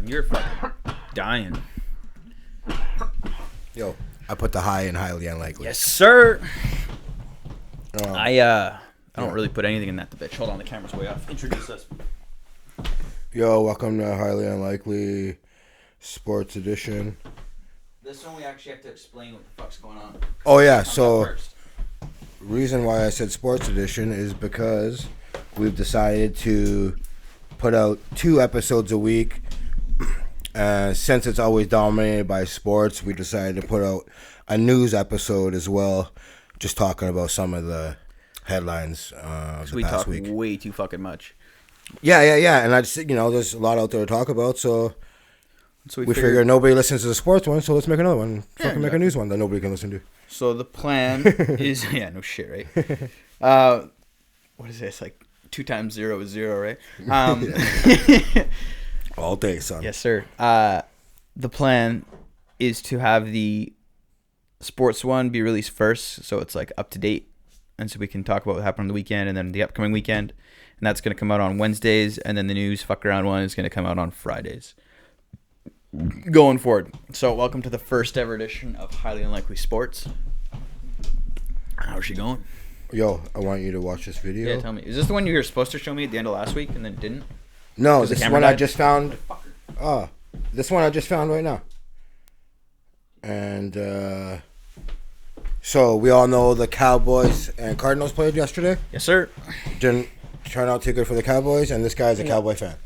You're fucking dying. Yo, I put the high in highly unlikely. Yes, sir. I don't really put anything in that, the bitch. Hold on, the camera's way off. Introduce us. Yo, welcome to Highly Unlikely Sports Edition. This one we actually have to explain what the fuck's going on. Oh, yeah, so reason why I said Sports Edition is because we've decided to put out 2 episodes a week. Since it's always dominated by sports, we decided to put out a news episode as well, just talking about some of the headlines of the past week. We talk way too fucking much. Yeah. And I just, there's a lot out there to talk about, so we figured nobody listens to the sports one, so let's make another one. Make a news one that nobody can listen to. So the plan is, no shit, right? What is this? Like 2 times 0 is 0, right? All day, son. Yes, sir. The plan is to have the sports one be released first, so it's like up to date, and so we can talk about what happened on the weekend and then the upcoming weekend, and that's going to come out on Wednesdays, and then the news fuck around one is going to come out on Fridays going forward. So welcome to the first ever edition of Highly Unlikely Sports. How's she going? Yo, I want you to watch this video. Yeah, tell me. Is this the one you were supposed to show me at the end of last week and then didn't? No, this one I just found. This one I just found right now. And so we all know the Cowboys and Cardinals played yesterday. Yes, sir. Didn't turn out too good for the Cowboys, and this guy's a Cowboy fan.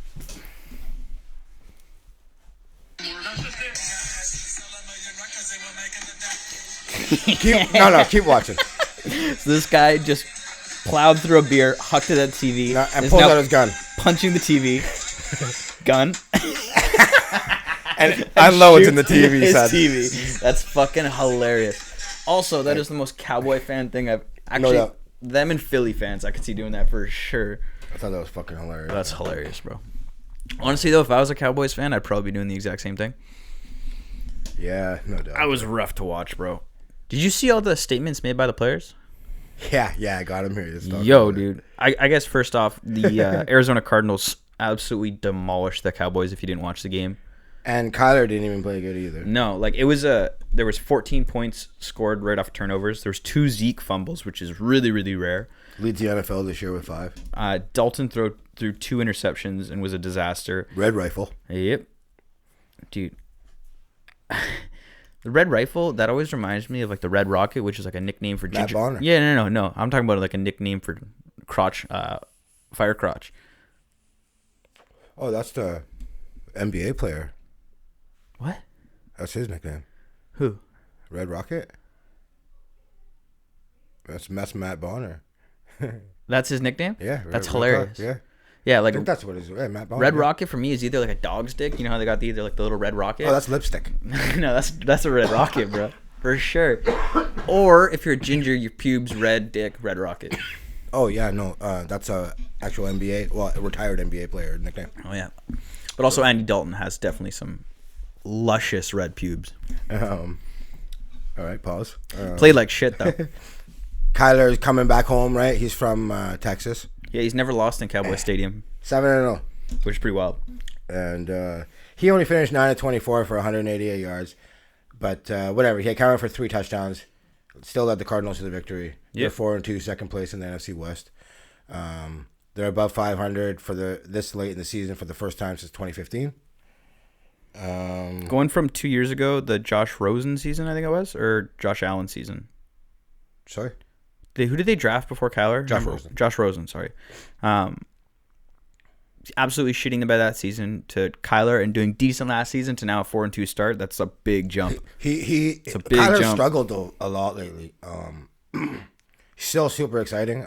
Keep watching. So this guy just plowed through a beer, hucked it at the TV, and pulled out his gun, punching the TV. Gun. and unloads in the TV. His TV. That's fucking hilarious. Also, that is the most Cowboy fan thing I've actually. No doubt. Them and Philly fans, I could see doing that for sure. I thought that was fucking hilarious. That's hilarious, bro. Honestly, though, if I was a Cowboys fan, I'd probably be doing the exact same thing. Yeah, no doubt. I was rough to watch, bro. Did you see all the statements made by the players? Yeah, I got him here. Yo, dude. I guess first off, the Arizona Cardinals absolutely demolished the Cowboys if you didn't watch the game. And Kyler didn't even play good either. No, like there was 14 points scored right off turnovers. There was 2 Zeke fumbles, which is really, really rare. Leads the NFL this year with 5. Dalton threw 2 interceptions and was a disaster. Red Rifle. Yep. Dude. The Red Rifle, that always reminds me of like the Red Rocket, which is like a nickname for Matt Bonner. Yeah, no. I'm talking about like a nickname for crotch, fire crotch. Oh, that's the NBA player. What? That's his nickname. Who? Red Rocket. That's Matt Bonner. That's his nickname? Yeah. That's hilarious. Yeah. Yeah, like I think that's what it is. Yeah, Matt Bonner. Red Rocket for me is either like a dog's dick. You know how they got either like the little red rocket? Oh, that's lipstick. No, that's a red rocket, bro. For sure. Or if you're a ginger, your pubes red dick, red rocket. Oh yeah, no, that's a actual NBA, a retired NBA player nickname. Oh yeah, but also Andy Dalton has definitely some luscious red pubes. All right, pause. Played like shit though. Kyler's coming back home, right? He's from Texas. Yeah, he's never lost in Cowboys Stadium. 7-0. Which is pretty wild. And he only finished 9 of 24 for 188 yards. But whatever, he accounted for 3 touchdowns. Still led the Cardinals to the victory. They're 4-2, second place in the NFC West. They're above 500 for this late in the season for the first time since 2015. Going from 2 years ago, the Josh Rosen season, I think it was, or Josh Allen season. Sorry? Who did they draft before Kyler? Josh Rosen, sorry. Absolutely shitting the bed that season to Kyler and doing decent last season to now a 4-2 start. That's a big jump. It's a big Kyler jump. Struggled a lot lately. Still super exciting.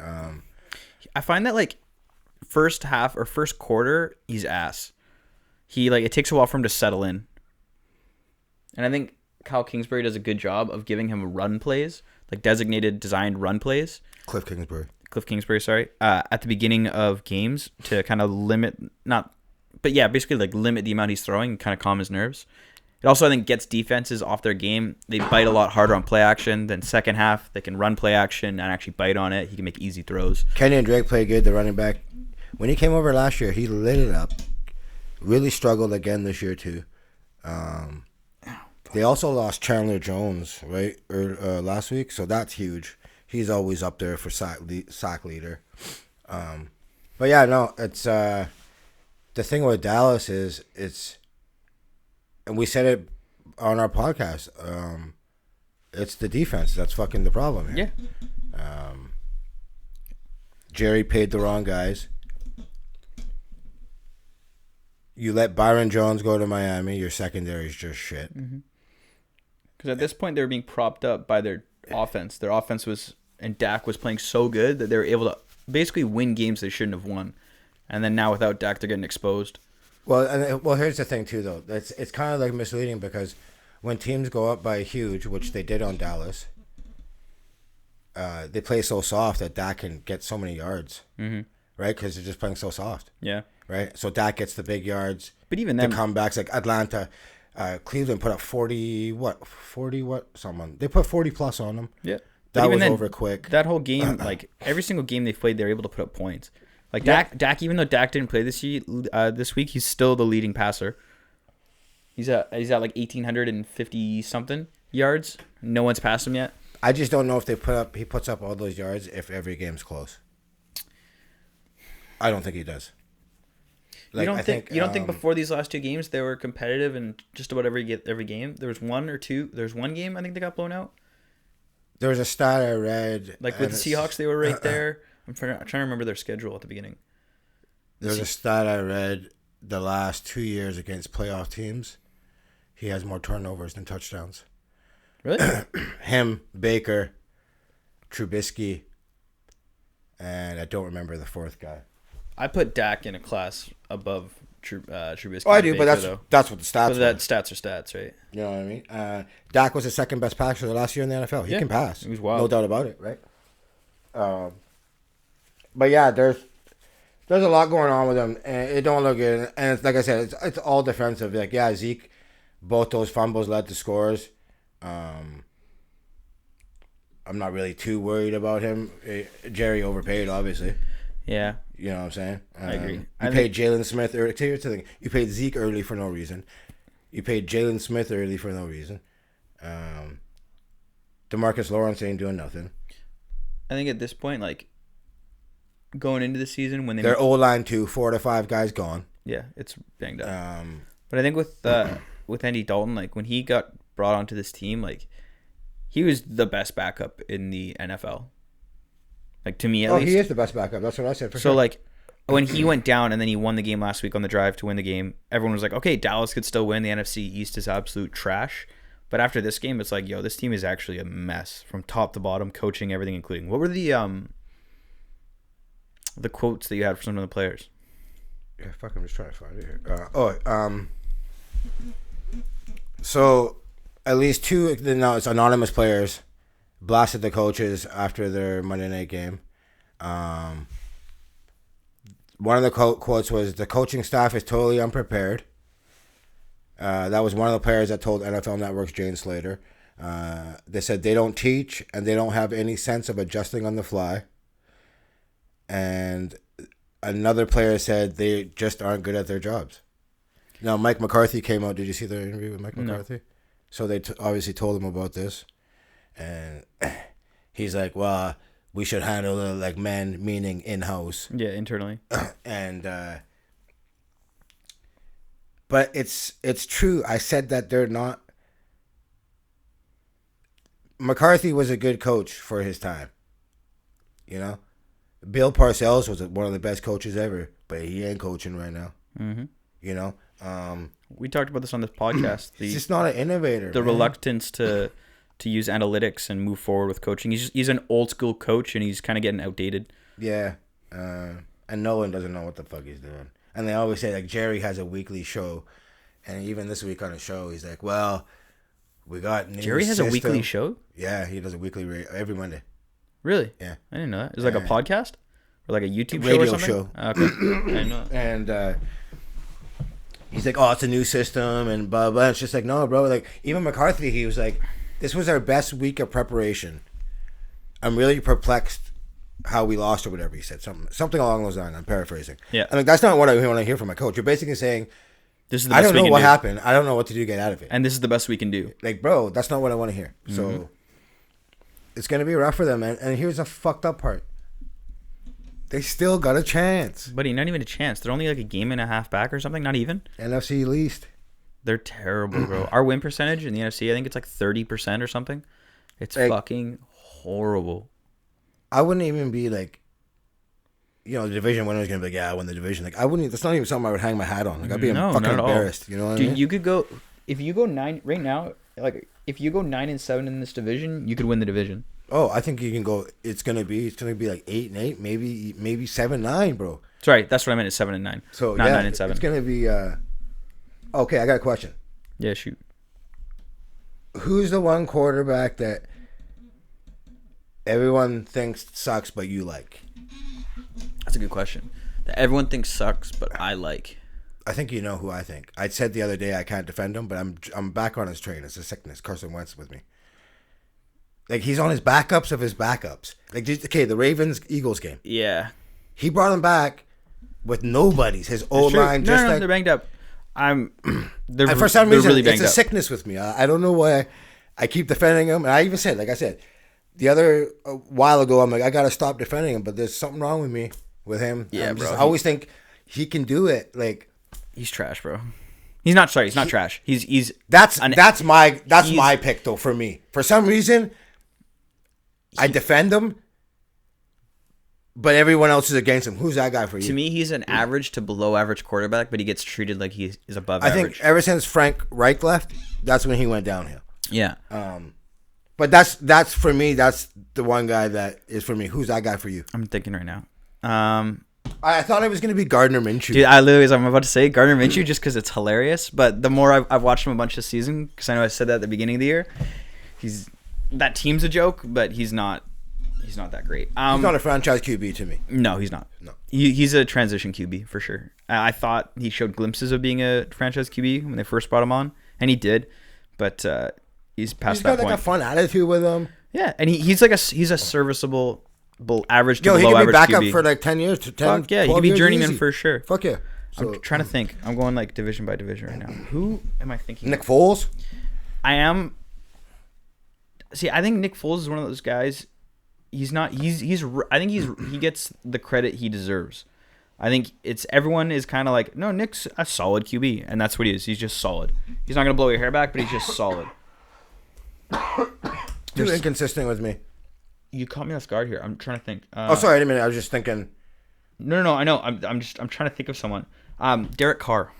I find that like first half or first quarter, he's ass. It takes a while for him to settle in. And I think Kyle Kingsbury does a good job of giving him run plays, like designated, designed run plays. Cliff Kingsbury, at the beginning of games to kind of basically like limit the amount he's throwing and kind of calm his nerves. It also, I think, gets defenses off their game. They bite a lot harder on play action. Then second half, they can run play action and actually bite on it. He can make easy throws. Kenyon Drake played good, the running back. When he came over last year, he lit it up. really struggled again this year too. They also lost Chandler Jones, right, last week, so that's huge. He's always up there for sack leader. But yeah, no, it's the thing with Dallas is and we said it on our podcast. It's the defense that's fucking the problem here. Yeah. Jerry paid the wrong guys. You let Byron Jones go to Miami. Your secondary is just shit. Because at this point, they were being propped up by their offense. Their offense was, and Dak was playing so good that they were able to basically win games they shouldn't have won. And then now without Dak, they're getting exposed. Well, here's the thing too, though. It's kind of like misleading because when teams go up by huge, which they did on Dallas, they play so soft that Dak can get so many yards, right? Because they're just playing so soft. Yeah. Right? So Dak gets the big yards. But even then, the comebacks, like Atlanta, Cleveland put up 40 someone. They put 40 plus on them. Yeah. That was over quick. That whole game, like every single game they played, they were able to put up points. Like Dak, even though Dak didn't play this week, he's still the leading passer. He's at like 1,850 something yards. No one's passed him yet. I just don't know if he puts up all those yards if every game's close. I don't think he does. Like, you don't think before these last two games they were competitive in just about every game? There was one game I think they got blown out. There was a stat I read. Like with the Seahawks, they were right there. I'm trying to remember their schedule at the beginning. There's a stat I read the last 2 years against playoff teams. He has more turnovers than touchdowns. Really? Him, Baker, Trubisky, and I don't remember the fourth guy. I put Dak in a class above Trubisky. Oh, I do, Baker, but that's what the stats are. That stats are stats, right? You know what I mean? Dak was the second best passer the last year in the NFL. He can pass. He was wild. No doubt about it, right? But yeah, there's a lot going on with him, and it don't look good. And it's, like I said, it's all defensive. Like, yeah, Zeke, both those fumbles led to scores. I'm not really too worried about him. Jerry overpaid, obviously. Yeah. You know what I'm saying? I agree. You paid Jalen Smith early. Here's the thing. You paid Zeke early for no reason. You paid Jalen Smith early for no reason. DeMarcus Lawrence ain't doing nothing. I think at this point, like, going into the season when their O-line too, 4 to 5 guys gone. Yeah, it's banged up. But I think with Andy Dalton, like when he got brought onto this team, like he was the best backup in the NFL. Like to me, at least. He is the best backup. That's what I said for sure. So like when he went down and then he won the game last week on the drive to win the game, everyone was like, okay, Dallas could still win. The NFC East is absolute trash. But after this game, it's like, yo, this team is actually a mess from top to bottom, coaching, everything, including. What were the quotes that you had for some of the players? Yeah, fuck, I'm just trying to find it here. So at least two, it's anonymous players blasted the coaches after their Monday night game. One of the quotes was, the coaching staff is totally unprepared. That was one of the players that told NFL Network's Jane Slater. They said they don't teach and they don't have any sense of adjusting on the fly. And another player said they just aren't good at their jobs. Now, Mike McCarthy came out. Did you see the interview with Mike McCarthy? So they obviously told him about this. And he's like, well, we should handle it like men, meaning in-house. Yeah, internally. And but it's true. I said that they're not. McCarthy was a good coach for his time. You know? Bill Parcells was one of the best coaches ever, but he ain't coaching right now. Mm-hmm. You know? We talked about this on this podcast. He's just not an innovator. The reluctance to use analytics and move forward with coaching. He's an old school coach, and he's kind of getting outdated. Yeah. And no one doesn't know what the fuck he's doing. And they always say, like, Jerry has a weekly show. And even this week on the show, he's like, well, we got new Jerry has system. A weekly show? Yeah, he does a weekly every Monday. Really? Yeah. I didn't know that. Is it like a podcast? Or like a YouTube radio show or something? show. Okay. I didn't know that. And he's like, oh, it's a new system and blah, blah. It's just like, no, bro. Like, even McCarthy, he was like, this was our best week of preparation. I'm really perplexed how we lost or whatever he said. Something along those lines. I'm paraphrasing. Yeah. I mean, that's not what I want to hear from my coach. You're basically saying This is the I best don't we know can what do. happened. I don't know what to do to get out of it. And this is the best we can do. Like, bro, that's not what I want to hear. So it's gonna be rough for them. And here's the fucked up part: they still got a chance. Buddy, not even a chance. They're only like a game and a half back or something. Not even. NFC least. They're terrible, bro. Our win percentage in the NFC, I think it's like 30% or something. It's like, fucking horrible. I wouldn't even be like, the division winner is gonna be like, yeah, I won the division. Like, I wouldn't. That's not even something I would hang my hat on. Like, I'd be fucking embarrassed. You know what I mean? Dude, you could go if you go 9 right now. Like, if you go 9-7 in this division, you could win the division. Oh, I think you can go. It's gonna be like 8-8, maybe 7-9, bro. Sorry, that's what I meant. It's 7-9. So not 9-7. It's gonna be. Okay, I got a question. Yeah, shoot. Who's the one quarterback that everyone thinks sucks, but you like? That's a good question. That everyone thinks sucks, but I like. I think you know who I think. I said the other day I can't defend him, but I'm back on his train. It's a sickness. Carson Wentz with me. Like, he's on his backups of his backups. Like, okay, the Ravens-Eagles game. Yeah. He brought him back with nobodies. His old line just they're banged up. For some reason, really banged it's a up. sickness with me. I don't know why I keep defending him. And I even said, like I said, a while ago, I'm like, I got to stop defending him. But there's something wrong with me, with him. Yeah, bro. I always think he can do it. Like, he's trash, bro. He's not trash. That's my pick though. For me, for some reason, I defend him, but everyone else is against him. Who's that guy for you? To me, he's an average to below average quarterback, but he gets treated like he is above average. I think ever since Frank Reich left, that's when he went downhill. Yeah. But that's for me. That's the one guy that is for me. Who's that guy for you? I'm thinking right now. I thought it was going to be Gardner Minshew. Dude, I'm about to say Gardner Minshew just because it's hilarious. But the more I've watched him a bunch this season, because I know I said that at the beginning of the year, that team's a joke, but he's not that great. He's not a franchise QB to me. No, he's not. No, he's a transition QB for sure. I thought he showed glimpses of being a franchise QB when they first brought him on, and he did, but he's past that point. He's got like a fun attitude with him. Yeah, and he's a serviceable, average to he below can be average backup QB for like 10 years to 10. Fuck yeah, he could be journeyman easy. for sure. Fuck yeah. So, I'm trying to think. I'm going like division by division right now. Who am I thinking? Nick Foles. I am. See, I think Nick Foles is one of those guys. He's not. I think he gets the credit he deserves. I think everyone is kind of like, no, Nick's a solid QB, and that's what he is. He's just solid. He's not gonna blow your hair back, but he's just solid. Too inconsistent with me. You caught me off guard here. I'm trying to think. Sorry, I was just thinking. No, I know. I'm trying to think of someone. Derek Carr.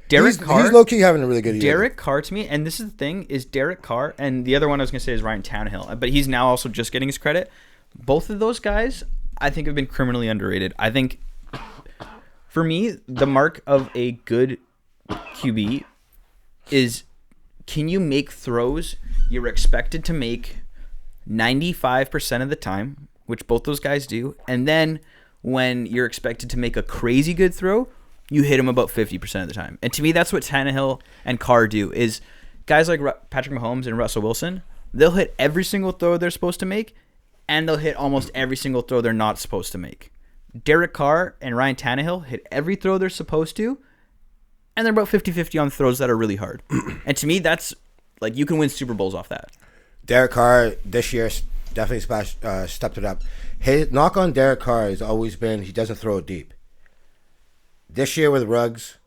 He's low key having a really good year. Derek Carr to me, and this is the thing, is Derek Carr, and the other one I was gonna say is Ryan Tannehill, but he's now also just getting his credit. Both of those guys, I think, have been criminally underrated. I think, for me, the mark of a good QB is, can you make throws you're expected to make 95% of the time, which both those guys do, and then when you're expected to make a crazy good throw, you hit them about 50% of the time. And to me, that's what Tannehill and Carr do, is guys like Patrick Mahomes and Russell Wilson, they'll hit every single throw they're supposed to make, and they'll hit almost every single throw they're not supposed to make. Derek Carr and Ryan Tannehill hit every throw they're supposed to, and they're about 50-50 on throws that are really hard. And to me, that's, like, you can win Super Bowls off that. Derek Carr this year definitely stepped it up. His knock on Derek Carr has always been he doesn't throw it deep. This year with Ruggs,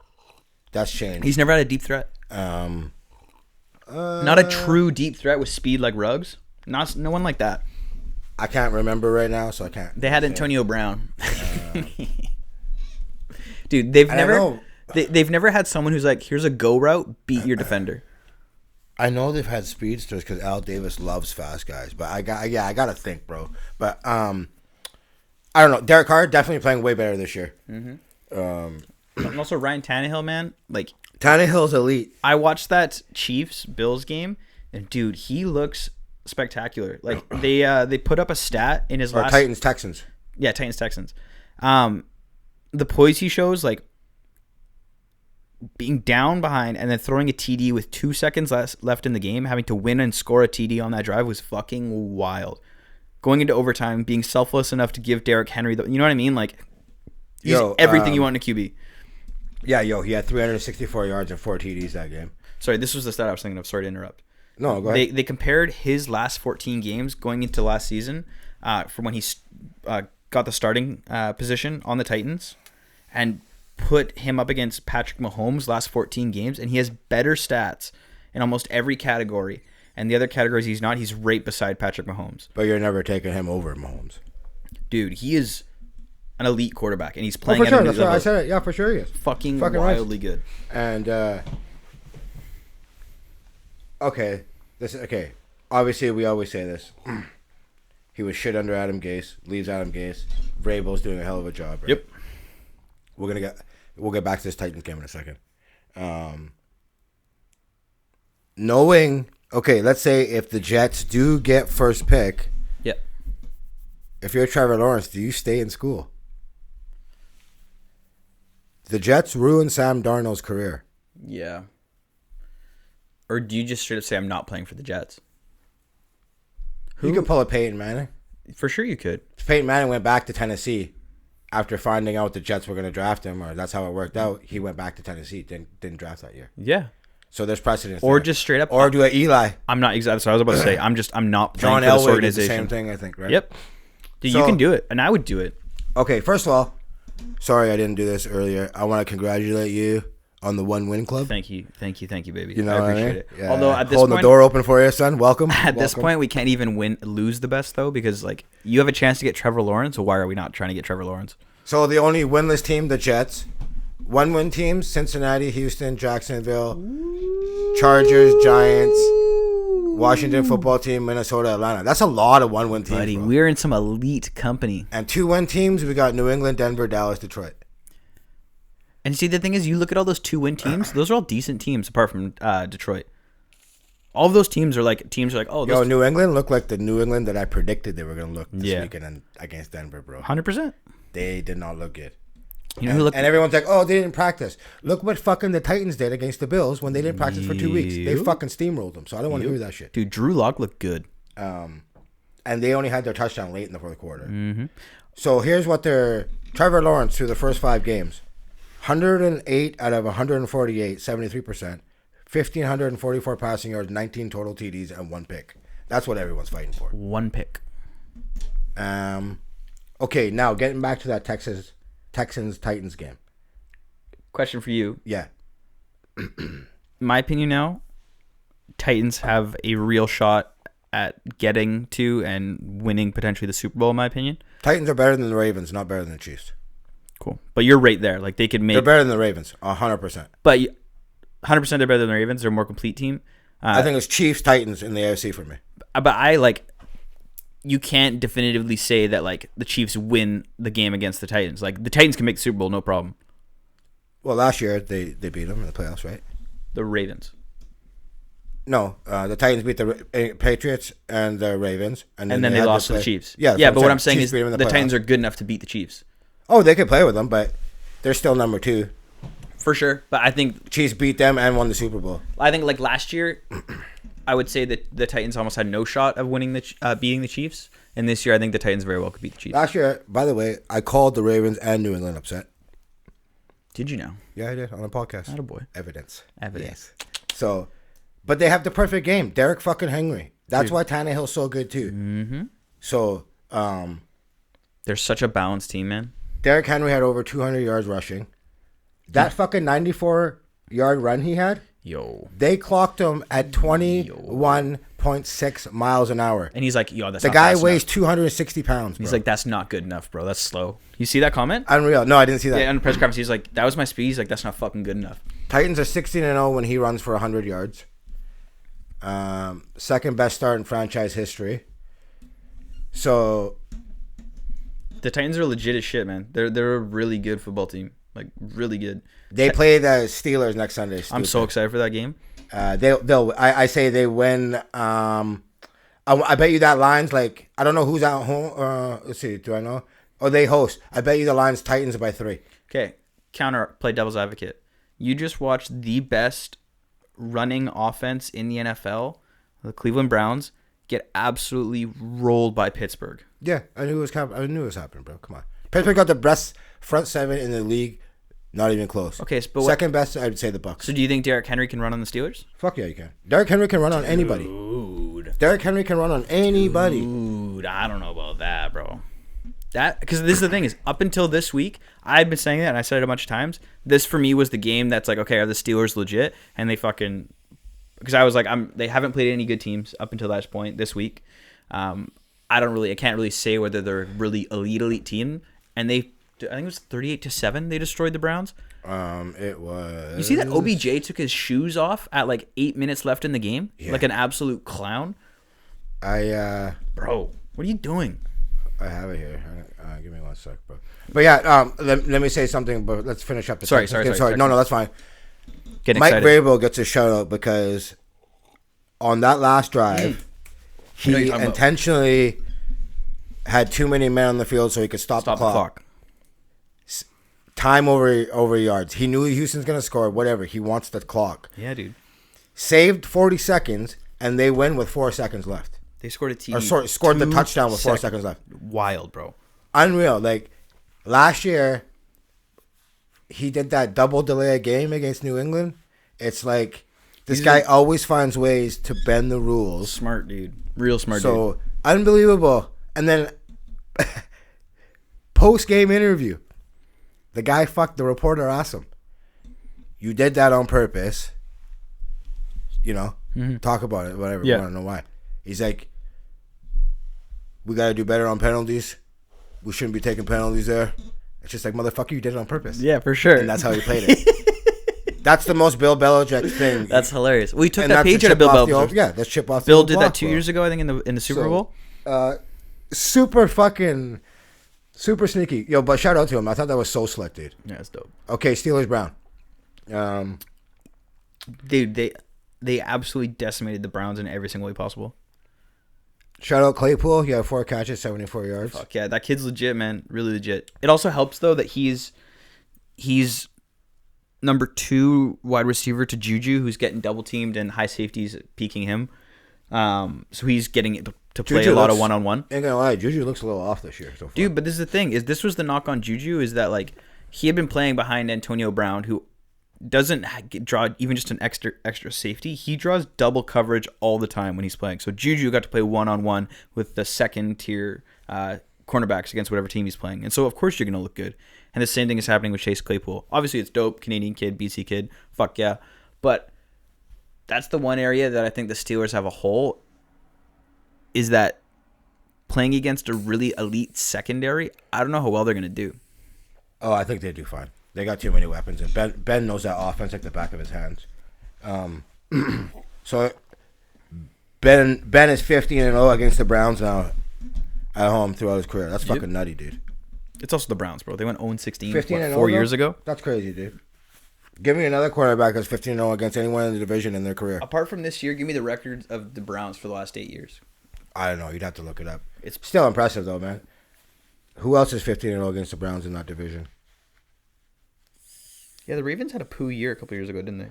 that's changed. He's never had a deep threat. Not a true deep threat with speed like Ruggs. No one like that. I can't remember right now, so I can't. They had Antonio Brown. Dude, they've never had someone who's like, here's a go route, beat your defender. I know they've had speedsters because Al Davis loves fast guys, but I gotta think, bro. But I don't know. Derek Carr definitely playing way better this year. Mm-hmm. And also Ryan Tannehill, man, like, Tannehill's elite. I watched that Chiefs-Bills game, and dude, he looks spectacular. Like, they put up a stat in his last Titans-Texans. Yeah, Titans-Texans. The poise he shows, like, being down behind and then throwing a TD with 2 seconds left in the game, having to win and score a TD on that drive was fucking wild. Going into overtime, being selfless enough to give Derrick Henry you know what I mean? Like, he's everything you want in a QB. Yeah, he had 364 yards and 4 TDs that game. Sorry, this was the stat I was thinking of. Sorry to interrupt. No, go ahead. They compared his last 14 games going into last season from when he got the starting position on the Titans and put him up against Patrick Mahomes' last 14 games, and he has better stats in almost every category. And the other categories he's not, he's right beside Patrick Mahomes. But you're never taking him over Mahomes. Dude, he is an elite quarterback, and he's playing for at sure. a new That's what level. I said it. Yeah, for sure he is. Fucking right. wildly good. And okay, obviously we always say this. He was shit under Adam Gase. Leaves Adam Gase. Vrabel's doing a hell of a job. Right? Yep. We'll get back to this Titans game in a second. Knowing, let's say if the Jets do get first pick. Yep. If you're Trevor Lawerence, do you stay in school? The Jets ruined Sam Darnold's career. Yeah. Or do you just straight up say, I'm not playing for the Jets? You could pull a Peyton Manning. For sure you could. Peyton Manning went back to Tennessee after finding out the Jets were going to draft him, or that's how it worked out. He went back to Tennessee, didn't draft that year. Yeah. So there's precedence. Or there. just straight up. Or do a Eli. I'm not exactly. So I was about to say, I'm not playing John for this Elway did the organization. same thing, I think, right? Yep. Dude, So- you can do it, and I would do it. Okay, first of all, sorry I didn't do this earlier. I want to congratulate you on the 1-win club. Thank you, baby. You know I what appreciate I mean? it. Yeah. Although at this Holding point, the door open for you, son. Welcome. at this point, we can't even lose the best though, because like you have a chance to get Trevor Lawerence. So why are we not trying to get Trevor Lawerence? So the only winless team, the Jets. 1-win teams: Cincinnati, Houston, Jacksonville, Chargers, Giants, Washington football team, Minnesota, Atlanta. That's a lot of 1-win teams. Buddy, bro. we're in some elite company. And 2-win teams, we got New England, Denver, Dallas, Detroit. And see, the thing is, you look at all those 2-win teams; those are all decent teams, apart from Detroit. All of those teams are like, oh, Yo, New England looked like the New England that I predicted they were going to look this Yeah. weekend against Denver, bro. 100%. They did not look good. You know who looked? And everyone's like, oh, they didn't practice. Look what fucking the Titans did against the Bills when they didn't practice for 2 weeks. They fucking steamrolled them. So I don't want to hear that shit. Dude, Drew Lock looked good. And they only had their touchdown late in the fourth quarter. Mm-hmm. So here's what Trevor Lawerence through the first 5 games. 108 out of 148, 73%. 1,544 passing yards, 19 total TDs, and 1 pick. That's what everyone's fighting for. 1 pick. Okay, now getting back to that Texans-Titans game. Question for you. Yeah. My opinion now, Titans have a real shot at getting to and winning potentially the Super Bowl, in my opinion. Titans are better than the Ravens, not better than the Chiefs. Cool. But you're right there. Like, they could make... They're better than the Ravens, 100%. But 100% they're better than the Ravens. They're a more complete team. I think it's Chiefs-Titans in the AFC for me. But I, like... You can't definitively say that, like, the Chiefs win the game against the Titans. Like, the Titans can make the Super Bowl, no problem. Well, last year, they beat them in the playoffs, right? The Ravens. No, the Titans beat the Patriots and the Ravens. And then they lost to the Chiefs. Yeah, but what I'm saying Chiefs is beat them in the playoffs. Titans are good enough to beat the Chiefs. Oh, they could play with them, but they're still number 2. For sure. But I think... Chiefs beat them and won the Super Bowl. I think, like, last year, I would say that the Titans almost had no shot of winning beating the Chiefs. And this year, I think the Titans very well could beat the Chiefs. Last year, by the way, I called the Ravens and New England upset. Did you know? Yeah, I did on a podcast. Attaboy. Evidence. Evidence. Yes. So, but they have the perfect game. Derek fucking Henry. That's why Tannehill's so good too. Mm-hmm. So, they're such a balanced team, man. Derek Henry had over 200 yards rushing. That fucking 94-yard run he had, Yo. they clocked him at 21.6 miles an hour. And he's like, yo, that's The not guy fast weighs enough. 260 pounds, bro. He's like, that's not good enough, bro. That's slow. You see that comment? Unreal. No, I didn't see that. Yeah, on the press conference, he's like, that was my speed. He's like, that's not fucking good enough. Titans are 16-0 when he runs for 100 yards. Second best start in franchise history. So The Titans are legit as shit, man. They're a really good football team. Like, really good. they play the Steelers next Sunday. I'm so excited for that game. I say they win. I bet you that line's like, I don't know who's at home. Let's see. Do I know? Oh, they host. I bet you the line's Titans by 3. Okay, play devil's advocate. You just watched the best running offense in the NFL, the Cleveland Browns, get absolutely rolled by Pittsburgh. Yeah, I knew it was happening, bro. Come on. Pittsburgh got the best front 7 in the league Not even close. Okay, but second best, I'd say the Bucks. So do you think Derrick Henry can run on the Steelers? Fuck yeah, you can. Derrick Henry can run on anybody. Dude. Derrick Henry can run on anybody. Dude, I don't know about that, bro. Because this is the thing is, up until this week, I've been saying that, and I said it a bunch of times. This for me was the game that's like, okay, are the Steelers legit? And they fucking, because I was like, they haven't played any good teams up until that point this week. I can't really say whether they're a really elite team. And I think it was 38-7. They destroyed the Browns. It was. You see that OBJ took his shoes off at like 8 minutes left in the game, like an absolute clown. Bro, what are you doing? I have it here. Give me 1 sec, bro. But yeah, let me say something. But let's finish up. Sorry. No, that's fine. Mike Vrabel gets a shout out because on that last drive, he intentionally had too many men on the field so he could stop the clock. Time over yards. He knew Houston's gonna score. Whatever. He wants the clock. Yeah, dude. Saved 40 seconds, and they win with 4 seconds left. They scored a TD. Or scored the touchdown with 4 seconds left. Wild, bro. Unreal. Like, last year, he did that double delay game against New England. It's like, this guy always finds ways to bend the rules. Smart, dude. Real smart, dude. So, unbelievable. And then, post-game interview. The guy fucked the reporter awesome. You did that on purpose. You know? Mm-hmm. Talk about it, whatever. Yeah. I don't know why. He's like, we got to do better on penalties. We shouldn't be taking penalties there. It's just like, motherfucker, you did it on purpose. Yeah, for sure. And that's how he played it. That's the most Bill Belichick thing. That's hilarious. We took that page out of Bill Belichick. Yeah, that's chip off. Bill did that 2 years ago, I think, in the Super Bowl. Super sneaky. Yo, but shout out to him. I thought that was so slick, dude. Yeah, it's dope. Okay, Steelers Brown. Dude, they absolutely decimated the Browns in every single way possible. Shout out Claypool. He had 4 catches, 74 yards. Fuck yeah, that kid's legit, man. Really legit. It also helps though that he's number 2 wide receiver to Juju, who's getting double teamed and high safeties peeking him. So he's getting to play Juju a lot of one-on-one. Ain't gonna lie, Juju looks a little off this year so far. Dude, but this is the thing: this was the knock on Juju is that like he had been playing behind Antonio Brown, who doesn't draw even just an extra safety. He draws double coverage all the time when he's playing. So Juju got to play one-on-one with the second tier cornerbacks against whatever team he's playing, and so of course you're gonna look good. And the same thing is happening with Chase Claypool. Obviously, it's dope, Canadian kid, BC kid, fuck yeah. But that's the one area that I think the Steelers have a hole. Is that playing against a really elite secondary? I don't know how well they're gonna do. Oh, I think they do fine. They got too many weapons, and Ben knows that offense like the back of his hands. So Ben is 15-0 against the Browns now at home throughout his career. That's fucking nutty, dude. It's also the Browns, bro. They went 0-16 4 years ago. That's crazy, dude. Give me another quarterback that's 15-0 against anyone in the division in their career. Apart from this year, give me the records of the Browns for the last 8 years. I don't know. You'd have to look it up. It's still impressive, though, man. Who else is 15-0 against the Browns in that division? Yeah, the Ravens had a poo year a couple years ago, didn't they?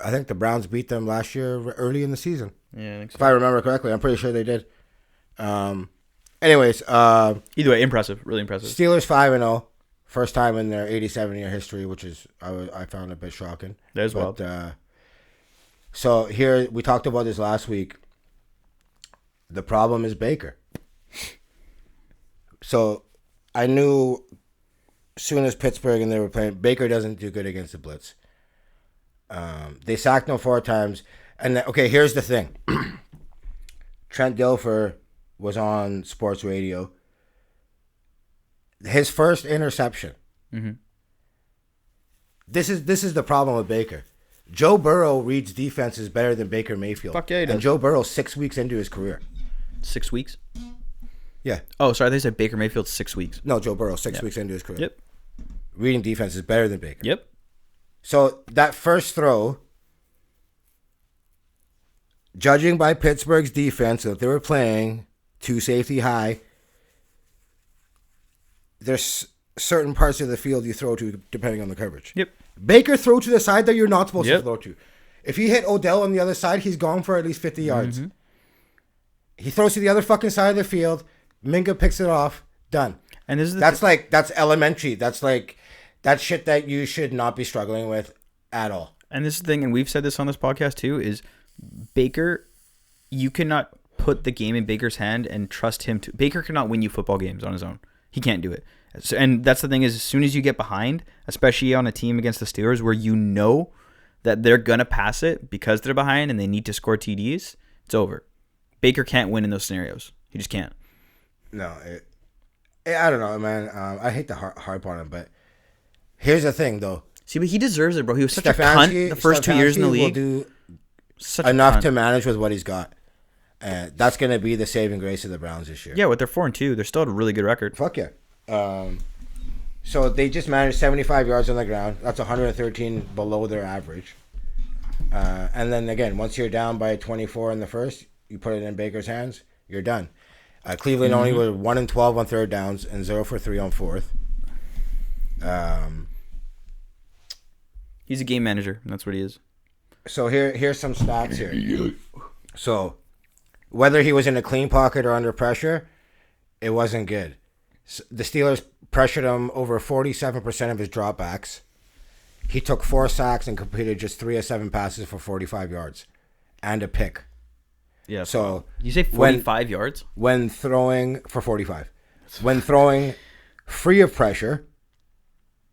I think the Browns beat them last year early in the season. Yeah, I think so. If I remember correctly. I'm pretty sure they did. Anyways. Either way, impressive. Really impressive. Steelers 5-0. First time in their 87-year history, which is I found a bit shocking. That is wild. So here, we talked about this last week. The problem is Baker. So I knew as soon as Pittsburgh and they were playing, Baker doesn't do good against the blitz. They sacked him 4 times. And okay, here's the thing. Trent Dilfer was on sports radio. His first interception. Mm-hmm. This is the problem with Baker. Joe Burrow reads defenses better than Baker Mayfield. Fuck yeah, he does. And Joe Burrow 6 weeks into his career. 6 weeks? Yeah. Oh, sorry. They said Baker Mayfield 6 weeks. No, Joe Burrow 6 weeks into his career. Yep. Reading defense is better than Baker. Yep. So that first throw, judging by Pittsburgh's defense that they were playing 2 safety high, there's certain parts of the field you throw to depending on the coverage. Yep. Baker throw to the side that you're not supposed to throw to. If he hit Odell on the other side, he's gone for at least 50 yards. Mm-hmm. He throws to the other fucking side of the field. Minka picks it off. Done. And this is that's elementary. That's like That's shit that you should not be struggling with at all. And this is the thing, and we've said this on this podcast too, is Baker, you cannot put the game in Baker's hand and trust him to. Baker cannot win you football games on his own. He can't do it. So, and that's the thing is, as soon as you get behind, especially on a team against the Steelers where you know that they're going to pass it because they're behind and they need to score TDs, it's over. Baker can't win in those scenarios. He just can't. No, I don't know, man. I hate to harp on him, but here's the thing, though. See, but he deserves it, bro. He was such a cunt the first 2 years in the league. Will do enough to manage with what he's got. And that's going to be the saving grace of the Browns this year. Yeah, with their 4-2, they're still at a really good record. Fuck yeah. So they just managed 75 yards on the ground. That's 113 below their average. And then, again, once you're down by 24 in the first, you put it in Baker's hands, you're done. Cleveland only were 1-12 on third downs and 0 for 3 on fourth. He's a game manager. That's what he is. So here's some stats here. So whether he was in a clean pocket or under pressure, it wasn't good. The Steelers pressured him over 47% of his dropbacks. He took 4 sacks and completed just 3 of 7 passes for 45 yards and a pick. Yeah. So you say 45 yards? When throwing for 45. When throwing free of pressure,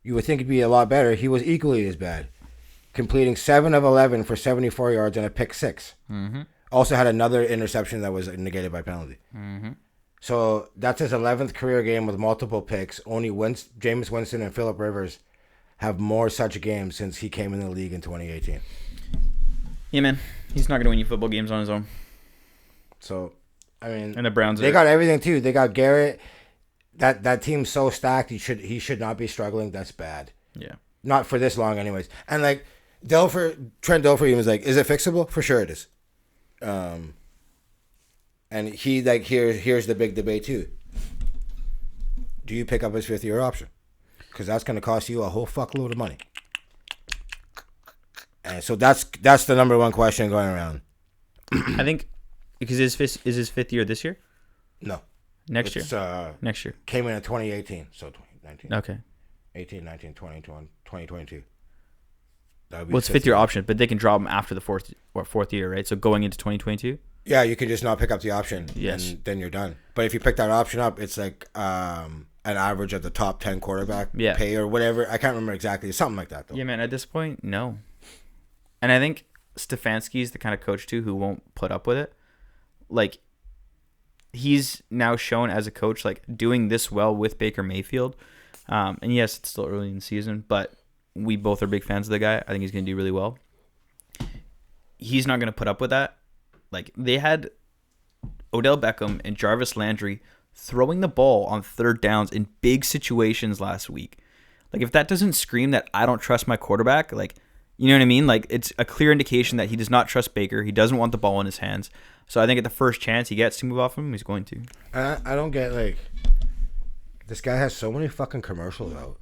you would think it'd be a lot better. He was equally as bad, completing 7 of 11 for 74 yards and a pick 6. Mm-hmm. Also had another interception that was negated by penalty. Mm-hmm. So that's his 11th career game with multiple picks. Only Jameis Winston and Phillip Rivers have more such games since he came in the league in 2018. Yeah, man. He's not going to win you football games on his own. So, I mean, and the Browns, they got everything too. They got Garrett. That team's so stacked. He should not be struggling. That's bad. Yeah. Not for this long, anyways. And like Trent Dilfer even was like, "Is it fixable?" For sure, it is. And he like here's the big debate too. Do you pick up his 5th-year option? Because that's going to cost you a whole fuckload of money. And so that's the number one question going around. I think because is his 5th year this year? No. Next year. Next year. Came in 2018, so 2019. Okay. 18, 19, 20, 2022. Well, it's 5th year option, but they can draw him after the fourth year, right? So going into 2022. Yeah, you could just not pick up the option. Yes. And then you're done. But if you pick that option up, it's like an average of the top 10 quarterback pay or whatever. I can't remember exactly. It's something like that, though. Yeah, man. At this point, no. And I think Stefanski's the kind of coach too who won't put up with it. Like, he's now shown as a coach, like, doing this well with Baker Mayfield. And yes, it's still early in the season, but we both are big fans of the guy. I think he's going to do really well. He's not going to put up with that. Like, they had Odell Beckham and Jarvis Landry throwing the ball on third downs in big situations last week. Like, if that doesn't scream that I don't trust my quarterback, like, you know what I mean? Like, it's a clear indication that he does not trust Baker. He doesn't want the ball in his hands. So I think at the first chance he gets to move off him, he's going to. I don't get, like, this guy has so many fucking commercials out.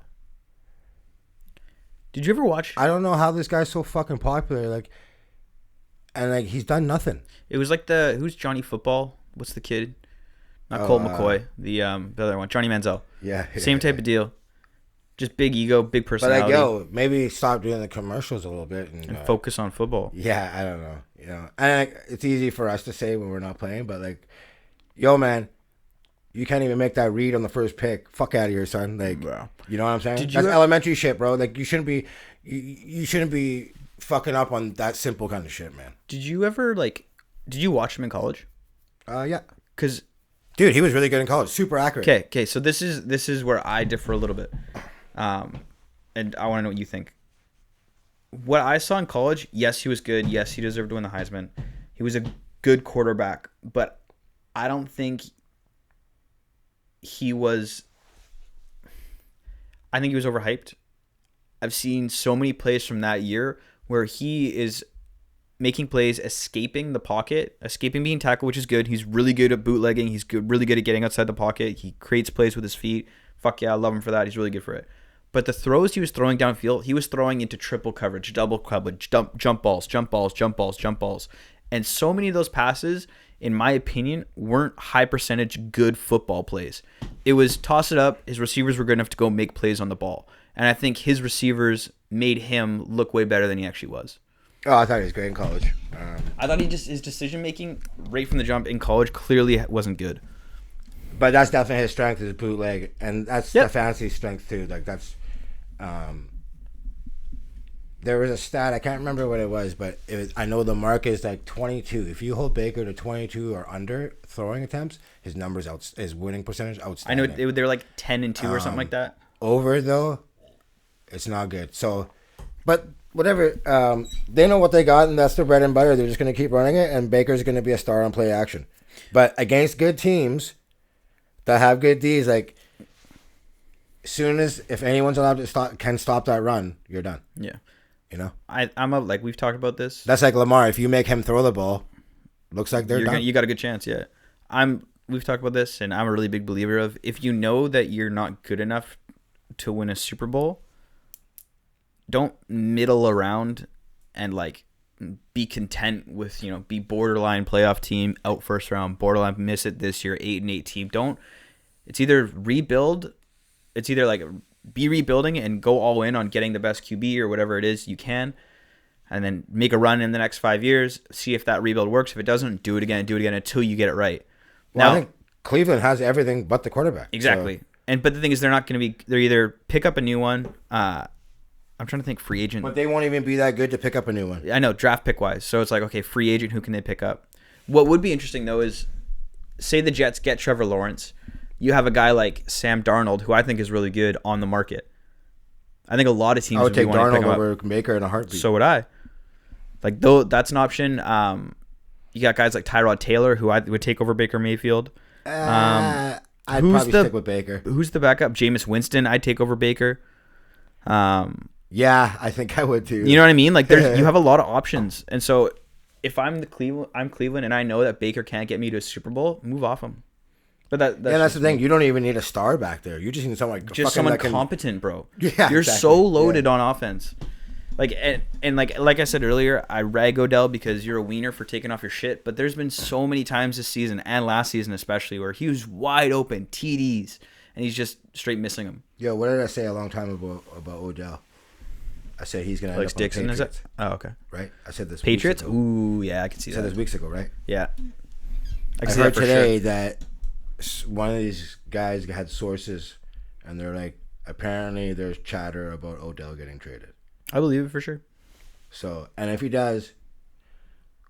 Did you ever watch? I don't know how this guy's so fucking popular. Like, and like he's done nothing. It was like who's Johnny Football? What's the kid? Not Colt McCoy. The other one, Johnny Manziel. Yeah. Same type of deal. Just big ego, big personality. But like, maybe stop doing the commercials a little bit and focus on football. Yeah, I don't know. You know, and like, it's easy for us to say when we're not playing, but like, man, you can't even make that read on the first pick. Fuck out of here, son. Like, bro. You know what I'm saying? That's elementary shit, bro. Like, you shouldn't be fucking up on that simple kind of shit, man. Did you ever did you watch him in college? Yeah. Cause, dude, he was really good in college. Super accurate. Okay. So this is where I differ a little bit, and I want to know what you think. What I saw in college, yes, he was good. Yes, he deserved to win the Heisman. He was a good quarterback, but I don't think he was. I think he was overhyped. I've seen so many plays from that year where he is making plays, escaping the pocket, escaping being tackled, which is good. He's really good at bootlegging. He's really good at getting outside the pocket. He creates plays with his feet. Fuck yeah, I love him for that. He's really good for it. But the throws he was throwing downfield, he was throwing into triple coverage, double coverage, jump balls. And so many of those passes, in my opinion, weren't high percentage good football plays. It was toss it up. His receivers were good enough to go make plays on the ball. And I think his receivers made him look way better than he actually was. Oh, I thought he was great in college. I thought his decision making right from the jump in college clearly wasn't good. But that's definitely his strength, is bootleg, and that's the fantasy strength too. Like that's, there was a stat, I can't remember what it was, but I know the mark is like 22. If you hold Baker to 22 or under throwing attempts, his numbers his winning percentage outstanding. I know they're like 10-2 or something like that. Over though, it's not good. So, but whatever, they know what they got, and that's their bread and butter. They're just going to keep running it, and Baker's going to be a star on play action. But against good teams that have good Ds, like, soon as if anyone's allowed to can stop that run, you're done. Yeah, you know. Like we've talked about this. That's like Lamar. If you make him throw the ball, looks like they're done. You got a good chance. Yeah, we've talked about this, and I'm a really big believer of if you know that you're not good enough to win a Super Bowl, don't middle around and like be content with, be borderline playoff team, out first round, borderline miss it this year, 8-8 team. It's either rebuild, it's either like be rebuilding and go all in on getting the best QB or whatever it is you can, and then make a run in the next 5 years, see if that rebuild works. If it doesn't, do it again until you get it right. Well, I think Cleveland has everything but the quarterback. Exactly. So. But the thing is, they're either pick up a new one. I'm trying to think free agent. But they won't even be that good to pick up a new one. I know, draft pick wise. So it's like, okay, free agent, who can they pick up? What would be interesting, though, is say the Jets get Trevor Lawerence. You have a guy like Sam Darnold, who I think is really good on the market. I think a lot of teams would take Darnold over up. Baker in a heartbeat. So would I. Like, though, that's an option. You got guys like Tyrod Taylor, who I would take over Baker Mayfield. I'd probably stick with Baker. Who's the backup? Jameis Winston, I'd take over Baker. Yeah, I think I would too. You know what I mean? Like, you have a lot of options, and so if I'm Cleveland, and I know that Baker can't get me to a Super Bowl, move off him. But that's the thing. You don't even need a star back there. You just need someone competent, bro. Yeah, you're so loaded on offense. Like and like I said earlier, I rag Odell because you're a wiener for taking off your shit. But there's been so many times this season and last season especially where he was wide open TDs and he's just straight missing them. Yo, what did I say a long time ago about Odell? I said he's gonna end up Dixon, on is Patriots. it? Oh, okay. Right. I said this. Patriots. Ooh, yeah, I can see I that. said this weeks ago, right? Yeah. I heard today that one of these guys had sources, and they're like, apparently there's chatter about Odell getting traded. I believe it for sure. So, and if he does,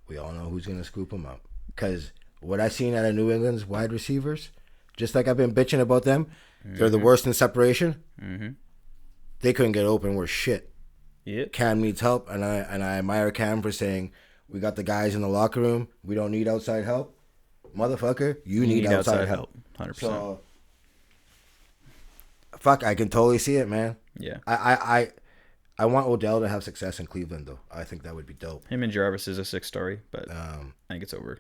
we all know who's gonna scoop him up. Because what I've seen out of New England's wide receivers, just like I've been bitching about them, they're the worst in separation. Mm-hmm. They couldn't get open worth shit. Yep. Cam needs help, and I admire Cam for saying, we got the guys in the locker room. We don't need outside help. Motherfucker, you need outside help. 100%. So, fuck, I can totally see it, man. Yeah. I want Odell to have success in Cleveland, though. I think that would be dope. Him and Jarvis is a sick story, but I think it's over.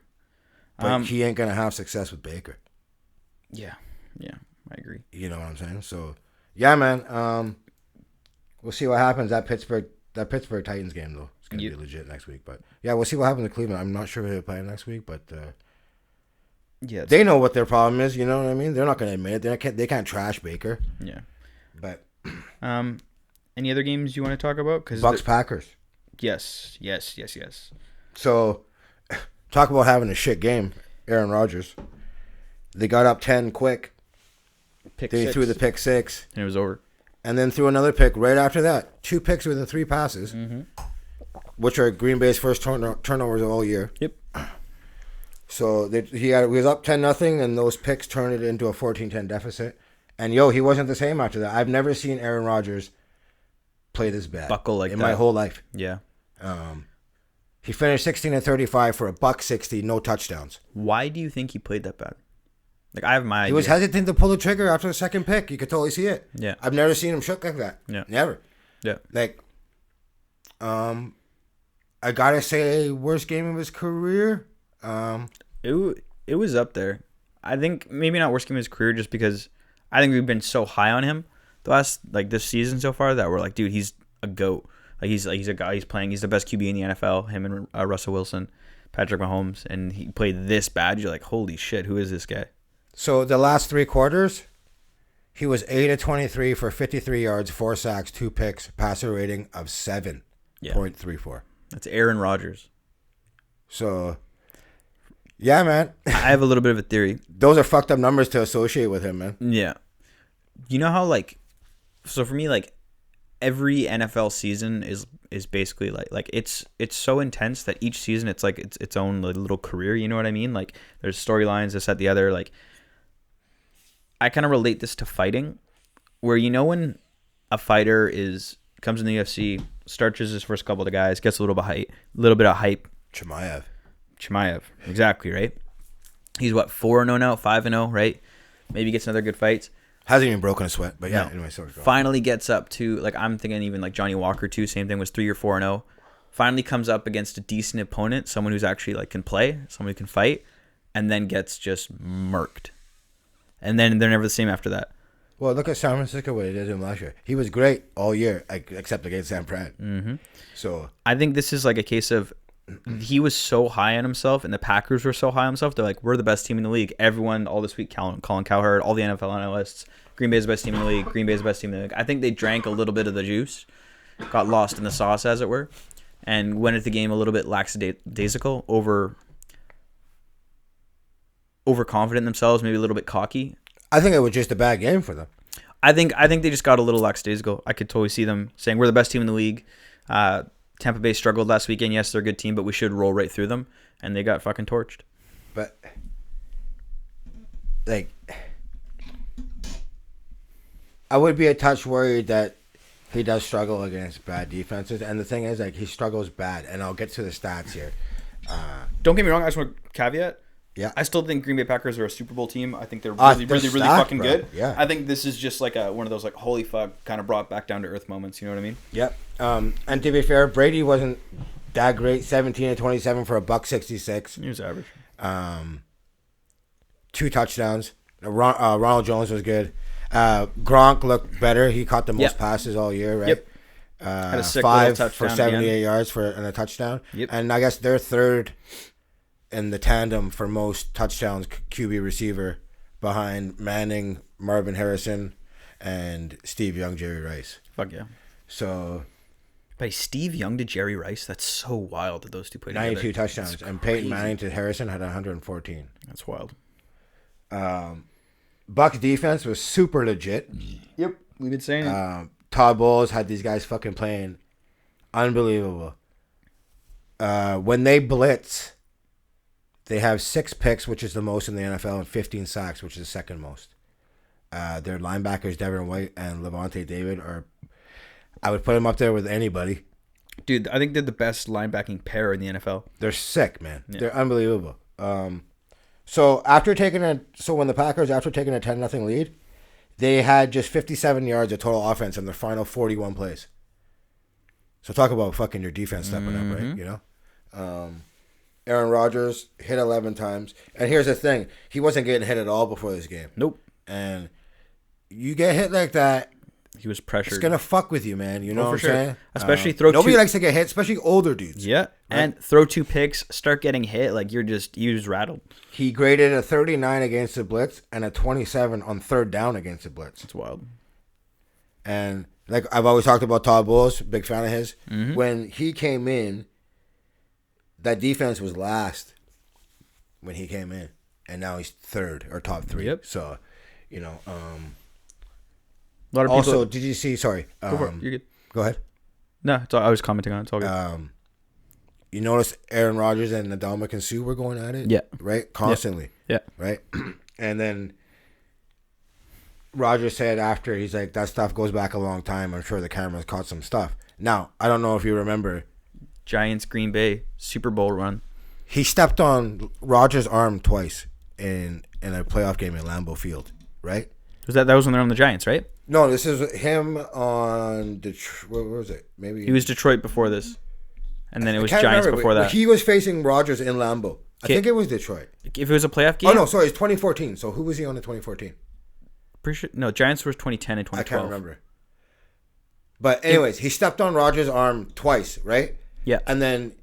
But he ain't going to have success with Baker. Yeah, I agree. You know what I'm saying? So, yeah, man. We'll see what happens. That Pittsburgh Titans game, though, it's going to be legit next week. But, yeah, we'll see what happens to Cleveland. I'm not sure who they're playing next week, but yeah, they know what their problem is. You know what I mean? They're not going to admit it. They can't trash Baker. Yeah. But any other games you want to talk about? Bucks Packers. Yes. So, talk about having a shit game. Aaron Rodgers. They got up 10 quick. They threw the pick six. And it was over. And then threw another pick right after that. 2 picks within 3 passes, which are Green Bay's first turnovers all year. Yep. So he was up 10-0, and those picks turned it into a 14-10 deficit. And, he wasn't the same after that. I've never seen Aaron Rodgers play this bad. Buckle like in that. my whole life. Yeah. He finished 16-35 for $160, no touchdowns. Why do you think he played that bad? Like, I have my idea. He was hesitant to pull the trigger after the second pick. You could totally see it. Yeah. I've never seen him shook like that. Yeah. Never. Yeah. Like, I gotta say, worst game of his career. It was up there. I think maybe not worst game of his career, just because I think we've been so high on him the last this season so far that we're like, dude, he's a GOAT. He's a guy. He's playing. He's the best QB in the NFL. Him and Russell Wilson, Patrick Mahomes, and he played this bad. You're like, holy shit, who is this guy? So the last 3 quarters, He was 8 of 23 for 53 yards, 4 sacks, 2 picks, passer rating of 7.34. That's Aaron Rodgers. So, yeah, man. I have a little bit of a theory. Those are fucked up numbers to associate with him, man. Yeah. You know how, like, so for me, like, every NFL season is basically like it's so intense that each season it's like its own little career, you know what I mean? Like, there's storylines, this, that, the other. Like, I kind of relate this to fighting, where, you know, when a fighter comes in the UFC, starts as his first couple of guys, gets a little bit of hype. Chimaev, exactly, right? He's what, 4-0 now, 5-0, right? Maybe gets another good fight. Hasn't even broken a sweat, but yeah. No. Anyway, finally gets up to, like, I'm thinking even like Johnny Walker too. Same thing, was 3 or 4-0. Finally comes up against a decent opponent, someone who's actually like can play, someone who can fight, and then gets just murked. And then they're never the same after that. Well, look at San Francisco, what he did to him last year. He was great all year, except against Sam Pratt. Mm-hmm. So I think this is like a case of he was so high on himself, and the Packers were so high on themselves. They're like, we're the best team in the league. Everyone all this week, Colin Cowherd, all the NFL analysts, Green Bay's the best team in the league. Green Bay's the best team in the league. I think they drank a little bit of the juice, got lost in the sauce, as it were, and went into the game a little bit lackadaisical, overconfident in themselves, maybe a little bit cocky. I think it was just a bad game for them. I think they just got a little lackadaisical. I could totally see them saying, we're the best team in the league. Tampa Bay struggled last weekend. Yes, they're a good team, but we should roll right through them. And they got fucking torched. But, like, I would be a touch worried that he does struggle against bad defenses. And the thing is, like, he struggles bad. And I'll get to the stats here. Don't get me wrong. I just want to caveat. Yeah. I still think Green Bay Packers are a Super Bowl team. I think they're really stacked, fucking bro. good. Yeah. I think this is just like one of those like holy fuck kind of brought back down to earth moments. You know what I mean? Yep. And to be fair, Brady wasn't that great. 17 of 27 for $166. He was average. 2 touchdowns. Ronald Jones was good. Gronk looked better. He caught the most passes all year, right? Yep. Had a sick 5 little for touchdown 78 yards and a touchdown. Yep. And I guess they're third in the tandem for most touchdowns QB receiver behind Manning, Marvin Harrison, and Steve Young, Jerry Rice. Fuck yeah. So, by Steve Young to Jerry Rice, that's so wild that those two played 92 together. touchdowns. That's and crazy. Peyton Manning to Harrison had 114. That's wild. Bucs defense was super legit. Yep. We've been saying it. Todd Bowles had these guys fucking playing unbelievable. When they blitz, they have 6 picks, which is the most in the NFL, and 15 sacks, which is the second most. Their linebackers, Devin White and Levante David, I would put them up there with anybody. Dude, I think they're the best linebacking pair in the NFL. They're sick, man. Yeah. They're unbelievable. So when the Packers, after taking a 10-0 lead, they had just 57 yards of total offense in their final 41 plays. So talk about fucking your defense stepping up, right? You know? Aaron Rodgers hit 11 times. And here's the thing. He wasn't getting hit at all before this game. Nope. And you get hit like that, He was pressured. it's going to fuck with you, man. You know what I'm saying? Especially nobody likes to get hit, especially older dudes. Yeah. Right? And throw 2 picks, start getting hit, like you just rattled. He graded a 39 against the blitz and a 27 on third down against the blitz. It's wild. And like I've always talked about Todd Bowles, big fan of his. When he came in, that defense was last when he came in. And now he's third or top 3. Yep. So, you know, A lot of also, people. did you see, sorry. Go for it. You're good. Go ahead. No, I was commenting on it. It's all good. You notice Aaron Rodgers and Ndamukong Suh were going at it? Yeah. Right? Constantly. Yeah. Right? And then Rodgers said after, he's like, that stuff goes back a long time. I'm sure the cameras caught some stuff. Now, I don't know if you remember. Giants, Green Bay, Super Bowl run. He stepped on Rodgers' arm twice in a playoff game in Lambeau Field, right? That was when they're on the Giants, right? No, this is him on Detroit. What was it? Maybe He was Detroit before this. And then it was can't Giants remember, before but that. He was facing Rodgers in Lambeau. I think it was Detroit. If it was a playoff game? Oh, no, sorry. It's 2014. So who was he on in 2014? Pretty sure, no, Giants was 2010 and I 2012. can't remember. But anyways, he stepped on Rodgers' arm twice, right? Yeah. And then,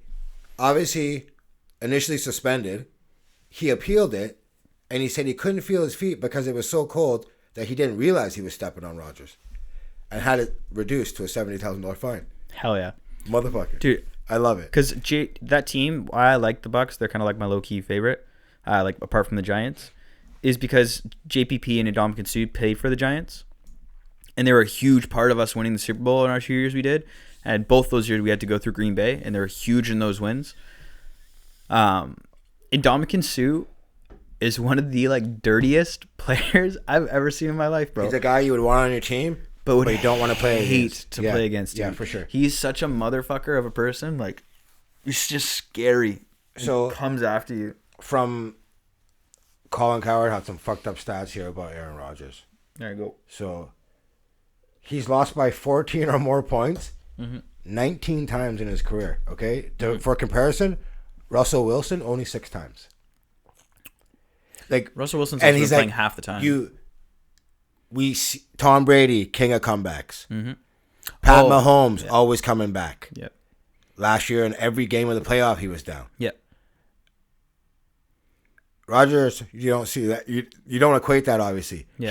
obviously, initially suspended. He appealed it, and he said he couldn't feel his feet because it was so cold that he didn't realize he was stepping on Rodgers, and had it reduced to a $70,000 fine. Hell yeah, motherfucker, dude. I love it. Because that team, why I like the Bucs, they're kind of like my low key favorite. Like apart from the Giants, is because JPP and Ndamukong Suh paid for the Giants, and they were a huge part of us winning the Super Bowl in our 2 years we did. And both those years we had to go through Green Bay, and they were huge in those wins. Ndamukong Suh is one of the like dirtiest players I've ever seen in my life, bro. He's a guy you would want on your team, but you don't want to play against. Play against. Yeah, for sure. He's such a motherfucker of a person. Like, he's just scary. So he comes after you. From Colin Cowherd had some fucked up stats here about Aaron Rodgers. There you go. So he's lost by 14 or more points 19 times in his career. Okay, for comparison, Russell Wilson only 6 times. Like Russell Wilson's also been playing half the time. We see Tom Brady, king of comebacks. Pat Mahomes always coming back. Yep. Last year in every game of the playoff, he was down. Yep. Rodgers, you don't see that. You don't equate that, obviously. Yeah.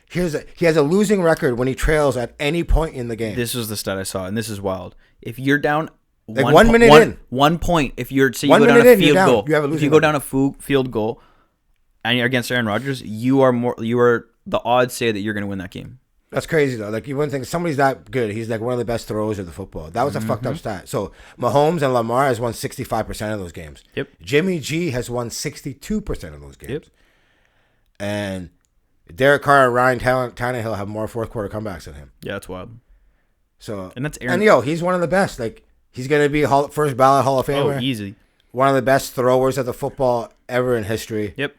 He has a losing record when he trails at any point in the game. This was the stat I saw, and this is wild. If you're down like 1 minute in, 1 point, if you're say you 1 go down minute a in, field goal, if you go down a field goal, and you're against Aaron Rodgers, you are the odds say that you're going to win that game. That's crazy though. Like you wouldn't think somebody's that good. He's like one of the best throwers of the football. That was a fucked up stat. So Mahomes and Lamar has won 65% of those games. Yep. Jimmy G has won 62% of those games. Yep. And Derek Carr and Ryan Tannehill have more fourth quarter comebacks than him. Yeah, that's wild. So and that's Aaron. And he's one of the best. Like he's gonna be first ballot Hall of Famer. Oh, easy. One of the best throwers of the football ever in history. Yep.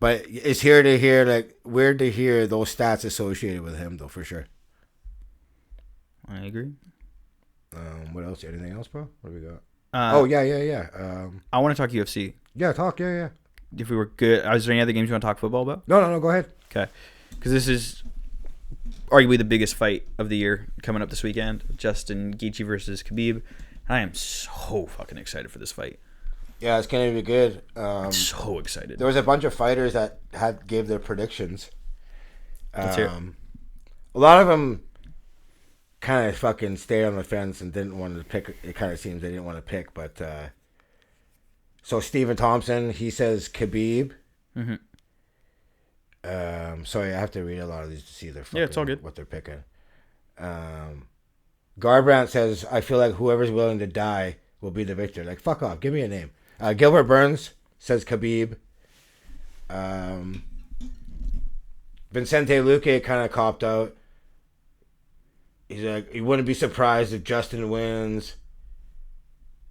But it's weird to hear those stats associated with him though, for sure. I agree. What else? Anything else, bro? What do we got? Yeah. I want to talk UFC. Yeah, talk. Yeah. If we were good, is there any other games you want to talk football about? No. Go ahead. Okay, because this is arguably the biggest fight of the year coming up this weekend. Justin Gaethje versus Khabib. I am so fucking excited for this fight. Yeah, it's gonna be good. I'm so excited. There was a bunch of fighters that gave their predictions. Let's hear it. A lot of them kind of fucking stayed on the fence and didn't want to pick. It kind of seems they didn't want to pick, but so Stephen Thompson, he says Khabib. Sorry, I have to read a lot of these to see their it's all good. What they're picking. Garbrandt says, I feel like whoever's willing to die will be the victor. Like, fuck off. Give me a name. Gilbert Burns says Khabib. Vicente Luque kind of copped out. He's like, he wouldn't be surprised if Justin wins.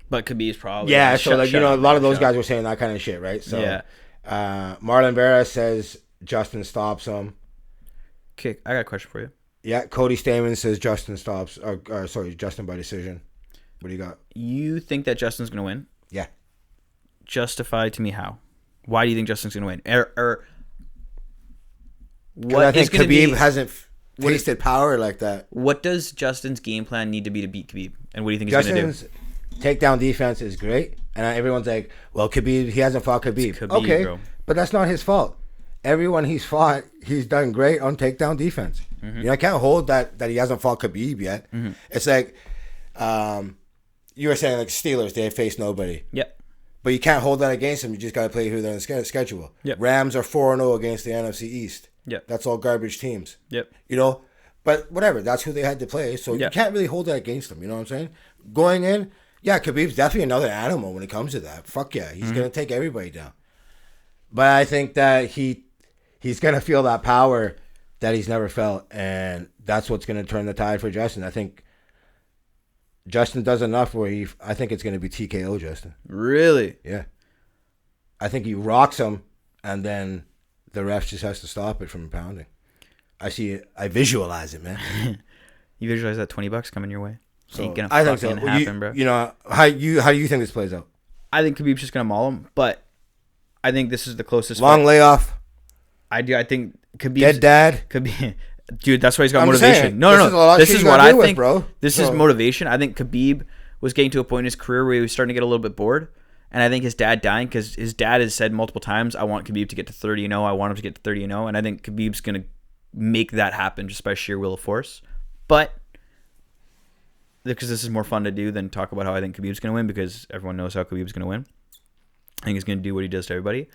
But Khabib's probably... Yeah, so a lot of those guys were saying that kind of shit, right? So, yeah. Marlon Vera says Justin stops him. Okay, I got a question for you. Yeah, Cody Stamen says Justin stops. Justin by decision. What do you got? You think that Justin's going to win? Yeah. Justify to me how. Why do you think Justin's going to win? What I think Khabib hasn't tasted power like that. What does Justin's game plan need to beat Khabib? And what do you think he's going to do? Justin's takedown defense is great. And everyone's like, well, Khabib, he hasn't fought Khabib. Khabib, okay, bro. But that's not his fault. Everyone he's fought, he's done great on takedown defense. I can't hold that he hasn't fought Khabib yet. It's like, you were saying like Steelers, they face nobody. Yep. But you can't hold that against them. You just got to play who they're in the schedule. Yep. Rams are 4-0 against the NFC East. Yep. That's all garbage teams. Yep. But whatever. That's who they had to play. So you can't really hold that against them. You know what I'm saying? Going in, yeah, Khabib's definitely another animal when it comes to that. Fuck yeah. He's going to take everybody down. But I think that he's going to feel that power that he's never felt. And that's what's going to turn the tide for Justin. I think Justin does enough where I think it's going to be TKO Justin. Really? Yeah. I think he rocks him, and then the ref just has to stop it from pounding. I see it. I visualize it, man. You visualize that $20 coming your way. So ain't gonna I think fucking so. happen, bro. How do you think this plays out? I think Khabib's just gonna maul him, but I think this is the closest. Long layoff. I think Khabib's Dead dad. Khabib, dude, that's why he's got I'm motivation. saying, No. This is what I think, bro. This is motivation. I think Khabib was getting to a point in his career where he was starting to get a little bit bored. And I think his dad dying, because his dad has said multiple times, I want Khabib to get to 30-0. I want him to get to 30-0. And I think Khabib's going to make that happen just by sheer will of force. But because this is more fun to do than talk about how I think Khabib's going to win, because everyone knows how Khabib's going to win. I think he's going to do what he does to everybody.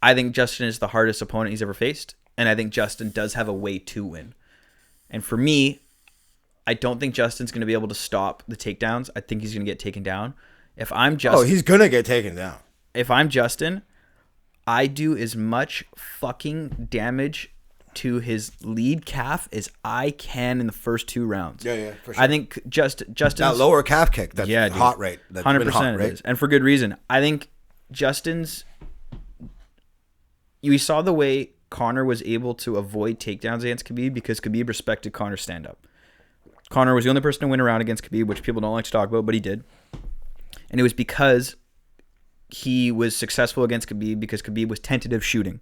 I think Justin is the hardest opponent he's ever faced, and I think Justin does have a way to win. And for me, I don't think Justin's going to be able to stop the takedowns. I think he's going to get taken down. If I'm Justin, he's going to get taken down. If I'm Justin, I do as much fucking damage to his lead calf as I can in the first 2 rounds. Yeah, for sure. I think Justin's that lower calf kick, that's hot right. That's 100% it is. And for good reason. I think Justin's... We saw the way Conor was able to avoid takedowns against Khabib because Khabib respected Conor's stand-up. Conor was the only person to win a round against Khabib, which people don't like to talk about, but he did. And it was because he was successful against Khabib because Khabib was tentative shooting.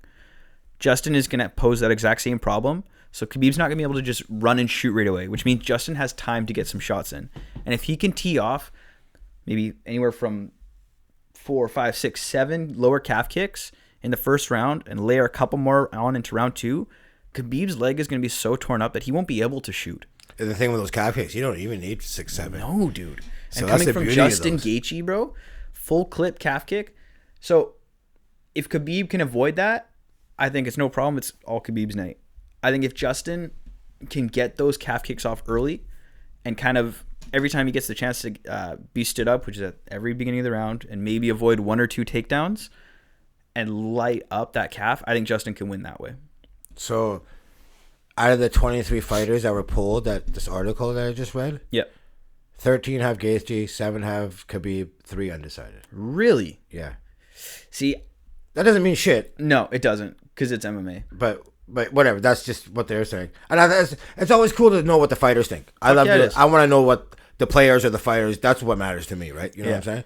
Justin is going to pose that exact same problem. So Khabib's not going to be able to just run and shoot right away, which means Justin has time to get some shots in. And if he can tee off maybe anywhere from 4, 5, 6, 7 lower calf kicks in the first round and layer a couple more on into round 2, Khabib's leg is going to be so torn up that he won't be able to shoot. And the thing with those calf kicks, you don't even need 6, 7. No, dude. So and coming from Justin Gaethje, bro, full clip calf kick. So if Khabib can avoid that, I think it's no problem. It's all Khabib's night. I think if Justin can get those calf kicks off early and kind of every time he gets the chance to be stood up, which is at every beginning of the round, and maybe avoid 1 or 2 takedowns and light up that calf, I think Justin can win that way. So out of the 23 fighters that were pulled at this article that I just read, 13 have Gaethje, 7 have Khabib, 3 undecided. Really? Yeah. See, that doesn't mean shit. No, it doesn't, because it's MMA. But whatever, that's just what they're saying. And it's always cool to know what the fighters think. I want to know what the players or the fighters. That's what matters to me, right? You know what I'm saying?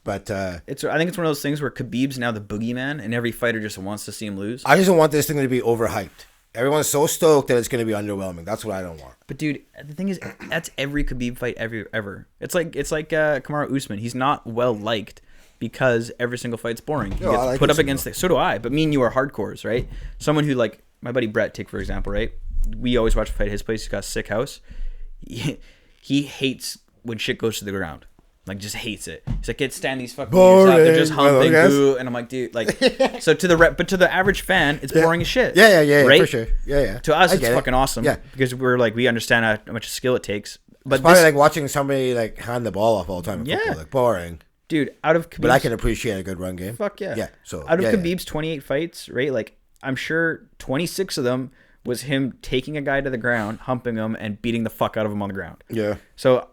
But I think it's one of those things where Khabib's now the boogeyman, and every fighter just wants to see him lose. I just don't want this thing to be overhyped. Everyone's so stoked that it's going to be underwhelming. That's what I don't want. But dude, the thing is, that's every Khabib fight ever. It's like Kamaru Usman. He's not well liked because every single fight's boring. He gets like put up against it. So do I. But me and you are hardcores, right? Someone who, like my buddy Brett, take for example, right? We always watch a fight at his place. He's got a sick house. He hates when shit goes to the ground. Like, just hates it. He's like, get stand these fucking years up. They're just humping, boo. And I'm like, dude, like, so to the average fan, it's boring as shit. Yeah, right? For sure. Yeah. To us, it's fucking awesome. Yeah. Because we understand how much skill it takes. But it's probably like watching somebody like hand the ball off all the time in football. Like, boring. Dude, out of Khabib's... But I can appreciate a good run game. Fuck yeah. Yeah. So out of Khabib's 28 fights, right? Like, I'm sure 26 of them was him taking a guy to the ground, humping him, and beating the fuck out of him on the ground. Yeah. So,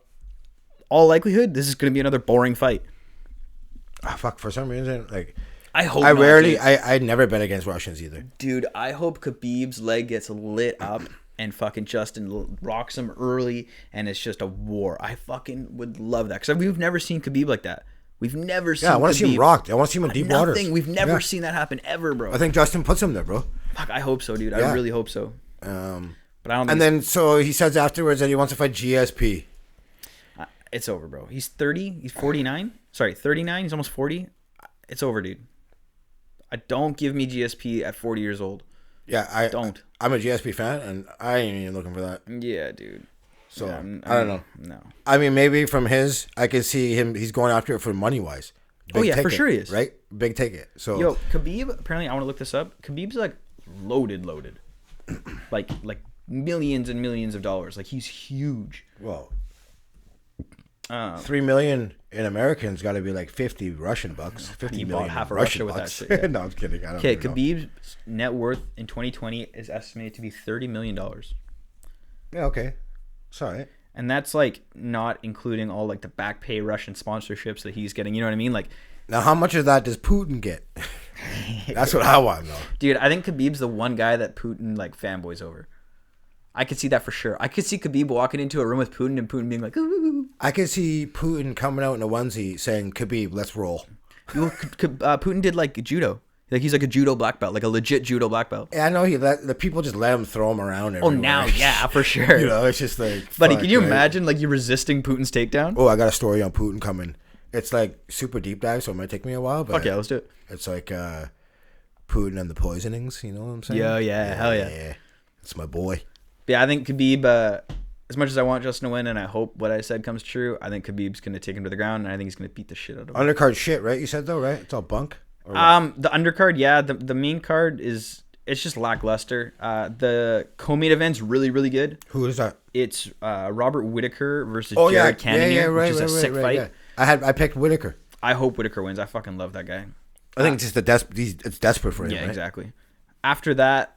all likelihood, this is going to be another boring fight. Fuck, for some reason, like... I never bet against Russians either. Dude, I hope Khabib's leg gets lit up and fucking Justin rocks him early and it's just a war. I fucking would love that. Because we've never seen Khabib like that. We've never seen Khabib. Yeah, I want to see him rocked. I want to see him in deep water. We've never seen that happen ever, bro. I think Justin puts him there, bro. Fuck, I hope so, dude. I really hope so. But I don't think... And then, so he says afterwards that he wants to fight GSP. It's over, bro. He's 30. He's 49. Sorry, 39. He's almost 40. It's over, dude. Don't give me GSP at 40 years old. Yeah, I'm a GSP fan, and I ain't even looking for that. Yeah, dude. So, I don't know. No. I mean, maybe from I can see him, he's going after it for money-wise. Ticket, for sure he is. Right? Big ticket. So, yo, Khabib, apparently, I want to look this up. Khabib's, like, loaded. like millions and millions of dollars. Like, he's huge. Well... 3 million in Americans got to be like 50 Russian bucks. 50 million half of Russian Russia bucks. With that shit. No, I'm kidding. I don't know. Khabib's net worth in 2020 is estimated to be $30 million. Yeah, okay. Sorry. And that's like not including all like the back pay Russian sponsorships that he's getting. You know what I mean? Like, now how much of that does Putin get? That's what I want to know. Dude, I think Khabib's the one guy that Putin like fanboys over. I could see that for sure. I could see Khabib walking into a room with Putin and Putin being like, ooh. I could see Putin coming out in a onesie saying, Khabib, let's roll. Putin did like judo. Like he's like a judo black belt, like a legit judo black belt. Yeah, I know the people just let him throw him around everywhere. Oh, now, yeah, for sure. You know, it's just like... Buddy, can you imagine like you resisting Putin's takedown? Oh, I got a story on Putin coming. It's like super deep dive, so it might take me a while. But fuck yeah, let's do it. It's like Putin and the poisonings, you know what I'm saying? Yeah, hell yeah. It's my boy. Yeah, I think Khabib, as much as I want Justin to win and I hope what I said comes true, I think Khabib's going to take him to the ground and I think he's going to beat the shit out of him. Undercard shit, right? You said, though, right? It's all bunk? The undercard, yeah. The main card it's just lackluster. The co-main event's really, really good. Who is that? It's Robert Whittaker versus Jared Cannonier, which is a sick fight. Yeah. I picked Whittaker. I hope Whittaker wins. I fucking love that guy. I think it's just it's desperate for him. Yeah, right? exactly. After that,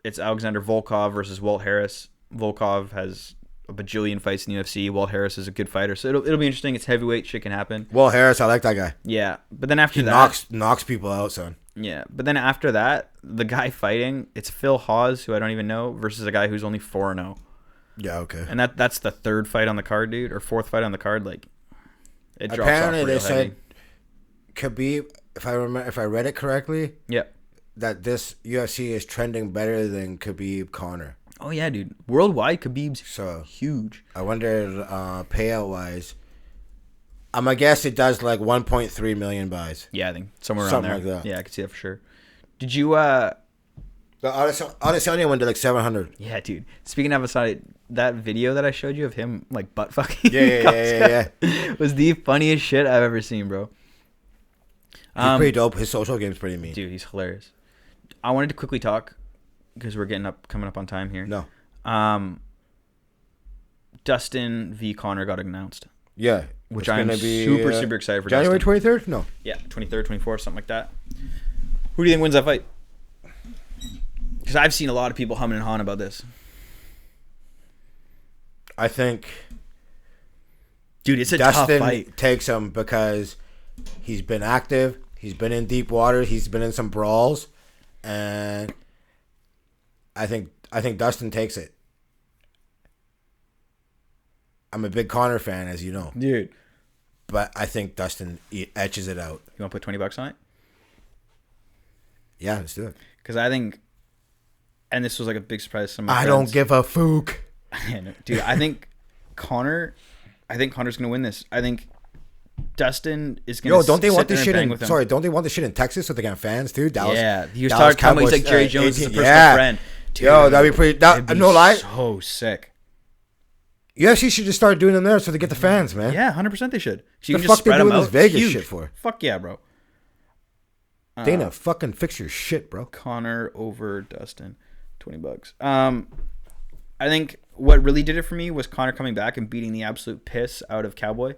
it's Alexander Volkov versus Walt Harris. Volkov has a bajillion fights in the UFC. Walt Harris is a good fighter, so it'll be interesting. It's heavyweight, shit can happen. Walt Harris, I like that guy. Yeah, but then after that, knocks people out, son. Yeah, but then after that, the guy fighting, it's Phil Hawes, who I don't even know, versus a guy who's only 4-0. Yeah, okay. And that's the third fight on the card, dude, or fourth fight on the card. Like, it drops apparently off real they said heavy. Khabib, if I read it correctly, Yep. that this UFC is trending better than Khabib Conor. Oh yeah, dude. Worldwide, Khabib's So huge. I wonder payout wise. I'm gonna guess it does like 1.3 million buys. Yeah, I think somewhere around Something there. like that. Yeah, I could see that for sure. Did you? The Adesanya one did like 700. Yeah, dude. Speaking of aside, that video that I showed you of him like butt fucking. Yeah. Was the funniest shit I've ever seen, bro. He's pretty dope. His social game's pretty mean. Dude, he's hilarious. I wanted to quickly talk because we're coming up on time here. No. Dustin v. Conor got announced. Yeah. Which I'm super excited for. January Dustin. 23rd? No. Yeah, 23rd, 24th, something like that. Who do you think wins that fight? Because I've seen a lot of people humming and hawing about this. I think dude, it's a Dustin tough fight. Takes him because he's been active. He's been in deep water. He's been in some brawls. And I think Dustin takes it. I'm a big Conor fan, as you know. Dude. But I think Dustin etches it out. You want to put $20 on it? Yeah, let's do it. Because I think, and this was like a big surprise to some of my I friends. don't give a fook. Dude, I think Connor's going to win this. I think Dustin is going to don't they want this shit in, with him. sorry, don't they want this shit in Texas so they can have fans too? Dallas, yeah, he was Dallas talking about he's Cowboys, like Jerry Jones' 18, personal friend. Dude, yo, that'd be pretty, no lie. So sick. UFC should just start doing them there so they get the fans, man. Yeah, 100% they should. So the fuck they doing this Vegas shit for? Fuck yeah, bro. Dana, fucking fix your shit, bro. Conor over Dustin, $20. I think what really did it for me was Conor coming back and beating the absolute piss out of Cowboy.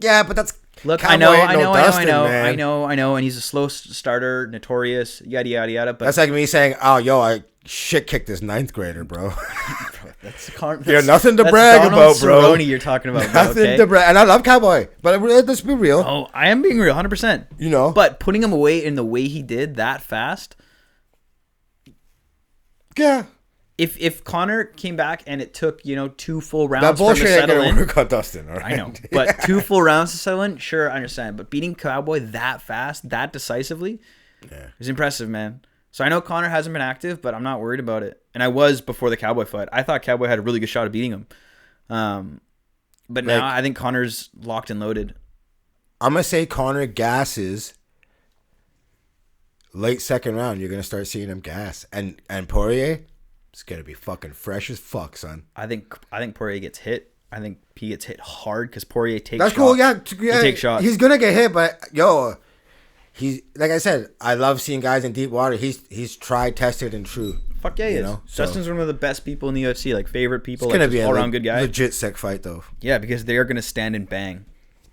Yeah, but that's look. Cowboy I know, and he's a slow starter, notorious, yada yada yada. But that's like me saying, "Oh, yo, I shit kicked this 9th grader, bro." That's nothing to brag Donald about, bro. Cerrone you're talking about, nothing to brag. And I love Cowboy, but let's be real. Oh, I am being real, 100%. You know, but putting him away in the way he did that fast. Yeah. If Conor came back and it took 2 full rounds that bullshit for him to ain't settle gonna in, work on Dustin. All right? I know, but 2 full rounds to settle in, sure, I understand. But beating Cowboy that fast, that decisively, is impressive, man. So I know Conor hasn't been active, but I'm not worried about it. And I was before the Cowboy fight. I thought Cowboy had a really good shot of beating him. But now I think Conor's locked and loaded. I'm gonna say Conor gasses late 2nd round. You're gonna start seeing him gas, and Poirier. It's gonna be fucking fresh as fuck, son. I think Poirier gets hit. I think he gets hit hard because Poirier takes That's shots. cool, yeah. He takes shots. He's gonna get hit, but he's like I said, I love seeing guys in deep water. He's tried, tested, and true. Fuck yeah, he is. So Justin's one of the best people in the UFC, like favorite people. It's gonna like, be all around good guy. Legit sick fight though. Yeah, because they are gonna stand and bang.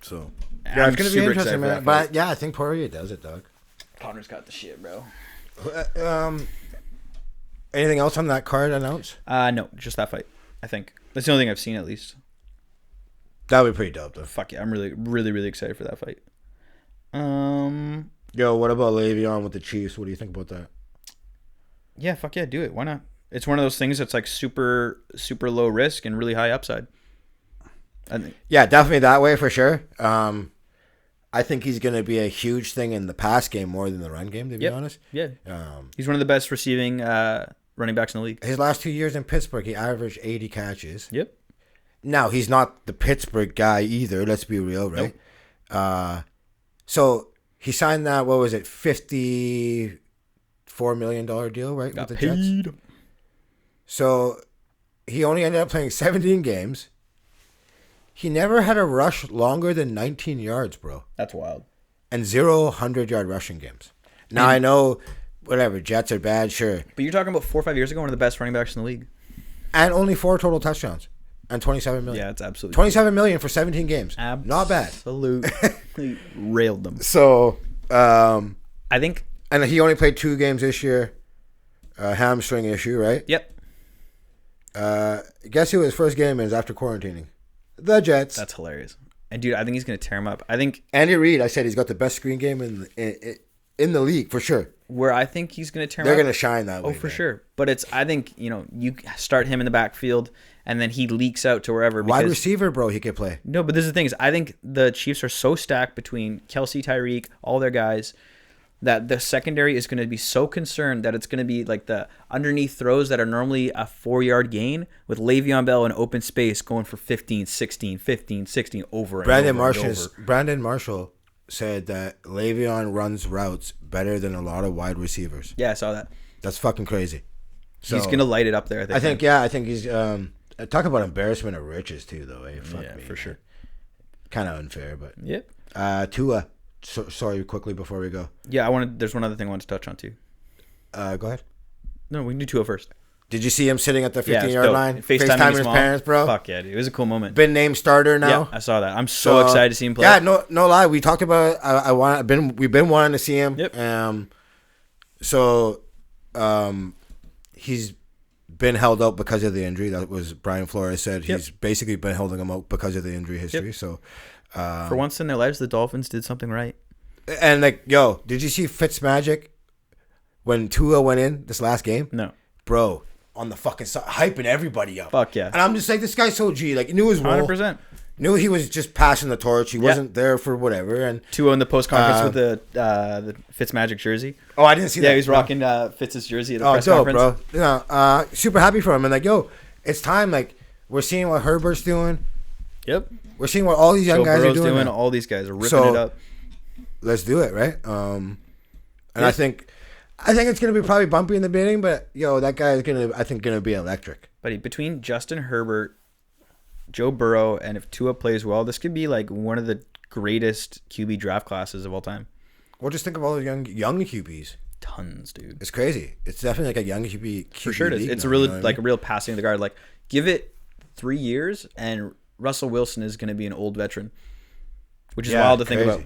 So yeah, it's gonna be interesting, man. But yeah, I think Poirier does it, dog. Conor's got the shit, bro. Anything else on that card announced? No, just that fight. I think that's the only thing I've seen at least. That would be pretty dope, though. Fuck yeah, I'm really excited for that fight. Yo, what about Le'Veon with the Chiefs? What do you think about that? Yeah, fuck yeah, do it. Why not? It's one of those things that's like super low risk and really high upside. I think. Yeah, definitely that way for sure. I think he's going to be a huge thing in the pass game more than the run game, to be honest. Yeah. He's one of the best receiving running backs in the league. His last 2 years in Pittsburgh, he averaged 80 catches. Yep. Now, he's not the Pittsburgh guy either, let's be real, right? Nope. So he signed that, what was it, $54 million deal, right? Got with the paid. Jets? So he only ended up playing 17 games. He never had a rush longer than 19 yards, bro. That's wild. And 0 100-yard rushing games. Now, I know, whatever, Jets are bad, sure. But you're talking about 4 or 5 years ago, one of the best running backs in the league. And only 4 total touchdowns. And $27 million. Yeah, it's absolutely $27 million for 17 games. Not bad. Absolutely railed them. So, I think... And he only played 2 games this year. Hamstring issue, right? Yep. Guess who his first game is after quarantining? The Jets. That's hilarious. And, dude, I think he's going to tear him up. I think... Andy Reid, I said he's got the best screen game in the league, for sure. Where I think he's going to tear him up... They're going to shine that way. Oh, for sure. But I think, you start him in the backfield, and then he leaks out to wherever. Wide receiver, bro, he could play. No, but this is the thing is, I think the Chiefs are so stacked between Kelsey, Tyreek, all their guys, that the secondary is going to be so concerned that it's going to be like the underneath throws that are normally a 4-yard gain with Le'Veon Bell in open space going for 15, 16, 15, 16 over and over. Brandon Marshall said that Le'Veon runs routes better than a lot of wide receivers. Yeah, I saw that. That's fucking crazy. So, he's going to light it up there, I think he's... talk about embarrassment of riches, too, though. Fuck me, for sure. Kind of unfair, but... Yep. Tua... sorry, quickly before we go. Yeah, there's one other thing I wanted to touch on too. Go ahead. No, we can do Tua first. Did you see him sitting at the 15-yard line? FaceTiming his parents, bro? Fuck yeah, dude. It was a cool moment. Been named starter now. Yeah, I saw that. I'm so excited to see him play. Yeah, no lie. We talked about it. We've been wanting to see him. Yep. He's been held out because of the injury. That was Brian Flores said. He's basically been holding him out because of the injury history. Yep. So for once in their lives, the Dolphins did something right. And did you see Fitzmagic when Tua went in this last game? No, bro, on the fucking side, hyping everybody up. Fuck yeah! And I'm just like, this guy's so G. Like, he knew his role. 100%. Knew he was just passing the torch. He wasn't there for whatever. And Tua in the post conference with the Fitzmagic jersey. Oh, I didn't see that. Yeah, he was rocking Fitz's jersey at the press conference. Bro. Super happy for him. And it's time. Like, we're seeing what Herbert's doing. Yep. We're seeing what all these young guys are doing. All these guys are ripping it up. Let's do it, right? I think it's gonna be probably bumpy in the beginning, but that guy is gonna be electric. But between Justin Herbert, Joe Burrow, and if Tua plays well, this could be like one of the greatest QB draft classes of all time. Well, just think of all the young QBs. Tons, dude. It's crazy. It's definitely like a young QB. For sure, it's a really a real passing of the guard. Like, give it 3 years, and Russell Wilson is going to be an old veteran, which is wild to think about.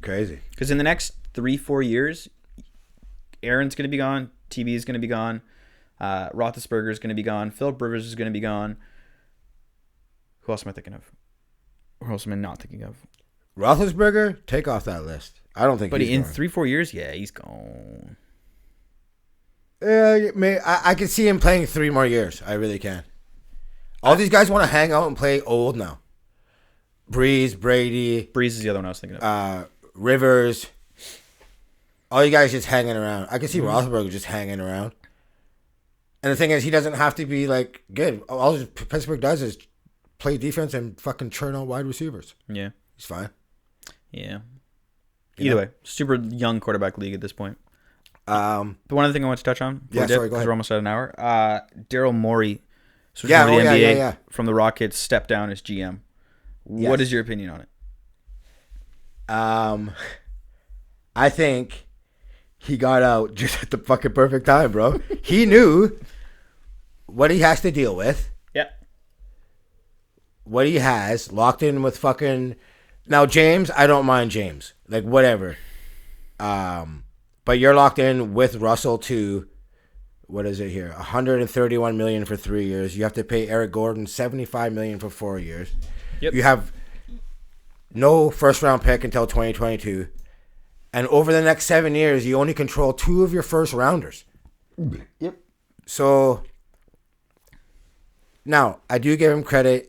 Crazy. Because in the next 3-4 years, Aaron's going to be gone. TB is going to be gone. Roethlisberger is going to be gone. Philip Rivers is going to be gone. Who else am I thinking of? Who else am I not thinking of? Roethlisberger, take off that list. I don't think. But in 3-4 years, yeah, he's gone. I can see him playing 3 more years. I really can. All these guys want to hang out and play old now. Breeze, Brady. Breeze is the other one I was thinking of. Rivers. All you guys just hanging around. I can see Roethlisberger just hanging around. And the thing is, he doesn't have to be good. All Pittsburgh does is play defense and fucking churn out wide receivers. Yeah. He's fine. Yeah. Either way, super young quarterback league at this point. But one other thing I want to touch on. Yeah, sorry, go ahead. We're almost at an hour. Daryl Morey, from the NBA, from the Rockets, stepped down as GM. Yes. What is your opinion on it? I think he got out just at the fucking perfect time, bro. He knew what he has to deal with. Yeah. What he has locked in with fucking. Now James, I don't mind James, whatever. But you're locked in with Russell to, what is it here? $131 million for 3 years. You have to pay Eric Gordon $75 million for 4 years. Yep. You have no first round pick until 2022, and over the next 7 years, you only control 2 of your first rounders. Yep. So now I do give him credit.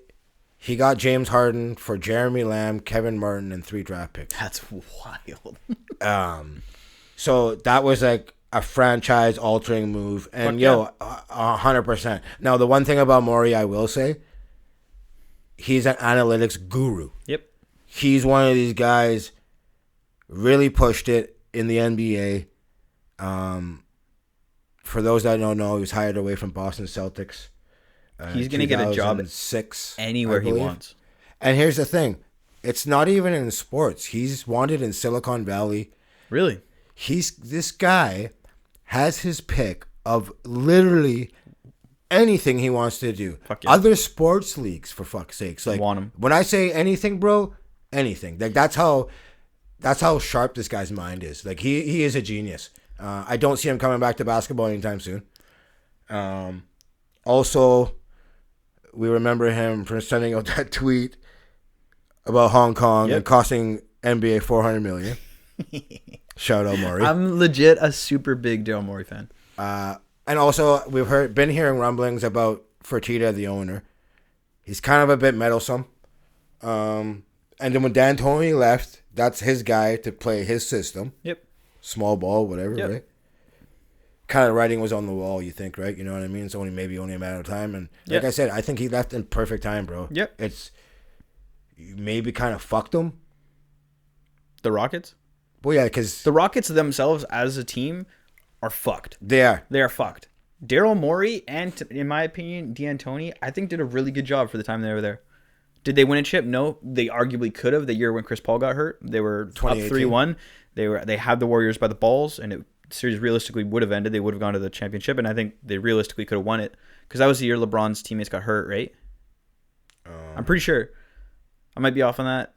He got James Harden for Jeremy Lamb, Kevin Martin, and 3 draft picks. That's wild. So that was a franchise-altering move. And, 100%. Now, the one thing about Morey, I will say, he's an analytics guru. Yep. He's one of these guys, really pushed it in the NBA. For those that don't know, he was hired away from Boston Celtics. He's going to get a job anywhere he wants. And here's the thing. It's not even in sports. He's wanted in Silicon Valley. Really? This guy has his pick of literally anything he wants to do. Fuck yeah. Other sports leagues, for fuck's sakes. Like, want him. When I say anything, bro, anything. Like, that's how sharp this guy's mind is. Like, he is a genius. I don't see him coming back to basketball anytime soon. Also, we remember him for sending out that tweet about Hong Kong and costing NBA $400 million. Shout out Maury. I'm legit a super big Daryl Morey fan. And also, we've been hearing rumblings about Fertitta, the owner. He's kind of a bit meddlesome. And then when D'Antoni left, that's his guy to play his system. Yep. Small ball, whatever, right? Kind of writing was on the wall, you think, right? You know what I mean? It's only a matter of time. And like I said, I think he left in perfect time, bro. Yep. It's maybe kind of fucked him. The Rockets? Well, yeah, because the Rockets themselves as a team are fucked. They are fucked. Daryl Morey and, in my opinion, D'Antoni, I think did a really good job for the time they were there. Did they win a chip? No. They arguably could have the year when Chris Paul got hurt. They were up 3-1. They had the Warriors by the balls, and the series realistically would have ended. They would have gone to the championship, and I think they realistically could have won it because that was the year LeBron's teammates got hurt, right? I'm pretty sure. I might be off on that.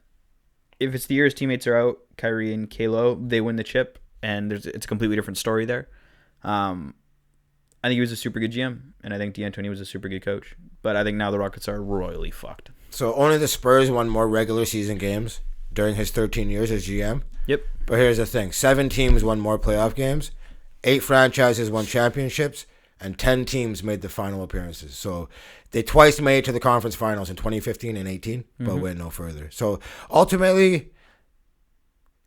If it's the year his teammates are out, Kyrie and Kalo, they win the chip, and it's a completely different story there. I think he was a super good GM, and I think D'Antoni was a super good coach. But I think now the Rockets are royally fucked. So only the Spurs won more regular season games during his 13 years as GM. Yep. But here's the thing. 7 teams won more playoff games. 8 franchises won championships. And 10 teams made the final appearances. So they twice made it to the conference finals in 2015 and 18, but went no further. So ultimately,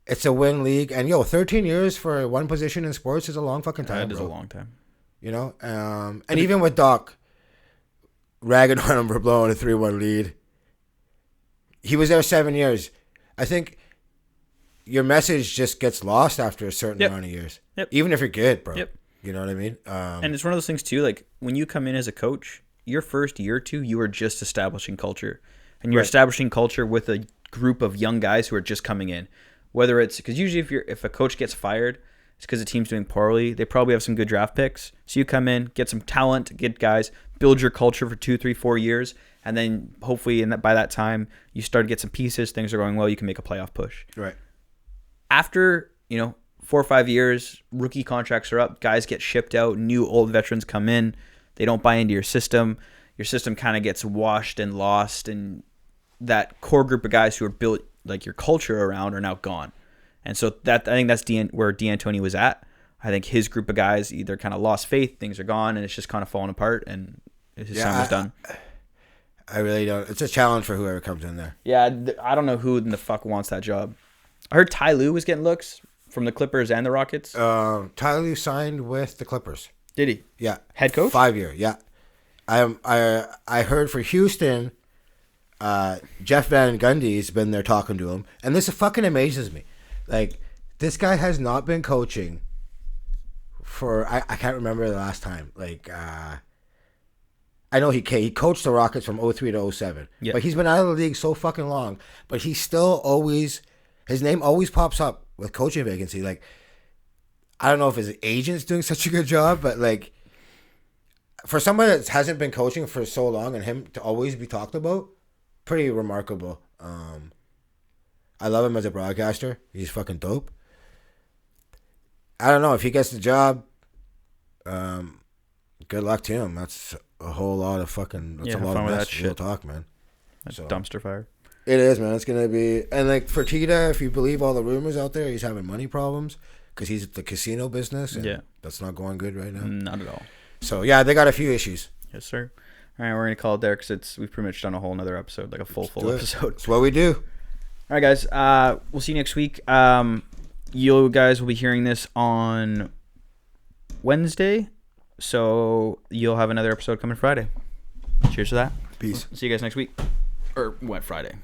it's a win league. And 13 years for one position in sports is a long fucking time. That is a long time. You know? And even with Doc ragging on him for blowing a 3-1 lead, he was there 7 years. I think your message just gets lost after a certain amount of years. Yep. Even if you're good, bro. Yep. You know what I mean? And it's one of those things, too, like, when you come in as a coach, your first year or two, you are just establishing culture. And you're establishing culture with a group of young guys who are just coming in. Whether it's, because usually if a coach gets fired, it's because the team's doing poorly. They probably have some good draft picks. So you come in, get some talent, get guys, build your culture for 2, 3, 4 years, and then hopefully by that time, you start to get some pieces, things are going well, you can make a playoff push. Right. After, 4 or 5 years, rookie contracts are up, guys get shipped out, new old veterans come in, they don't buy into your system kind of gets washed and lost, and that core group of guys who are built like your culture around are now gone. And so I think that's where D'Antoni was at. I think his group of guys either kind of lost faith, things are gone, and it's just kind of falling apart, and his time was done. I really don't. It's a challenge for whoever comes in there. Yeah, I don't know who in the fuck wants that job. I heard Ty Lue was getting looks from the Clippers and the Rockets. Ty Lue signed with the Clippers. Did he? Yeah. Head coach? 5 year, yeah. I heard for Houston, Jeff Van Gundy's been there talking to him, and this fucking amazes me. Like, this guy has not been coaching for I can't remember the last time. Like, I know he coached the Rockets from 03 to 07, but he's been out of the league so fucking long. But he's still always, his name always pops up with coaching vacancy. Like, I don't know if his agent's doing such a good job, but like, for somebody that hasn't been coaching for so long and him to always be talked about, pretty remarkable. I love him as a broadcaster. He's fucking dope. I don't know if he gets the job. Good luck to him. That's a whole lot of fucking. That's a lot of mess. Real talk, man. That's dumpster fire. It is, man. It's gonna be, and like Fertitta, if you believe all the rumors out there, he's having money problems because he's the casino business. And that's not going good right now. Not at all. So yeah, they got a few issues. Yes, sir. All right, we're gonna call it there because we've pretty much done a whole another episode, like a full episode. That's what we do. All right, guys. We'll see you next week. You guys will be hearing this on Wednesday, so you'll have another episode coming Friday. Cheers to that. Peace. See you guys next week. Or what, Friday?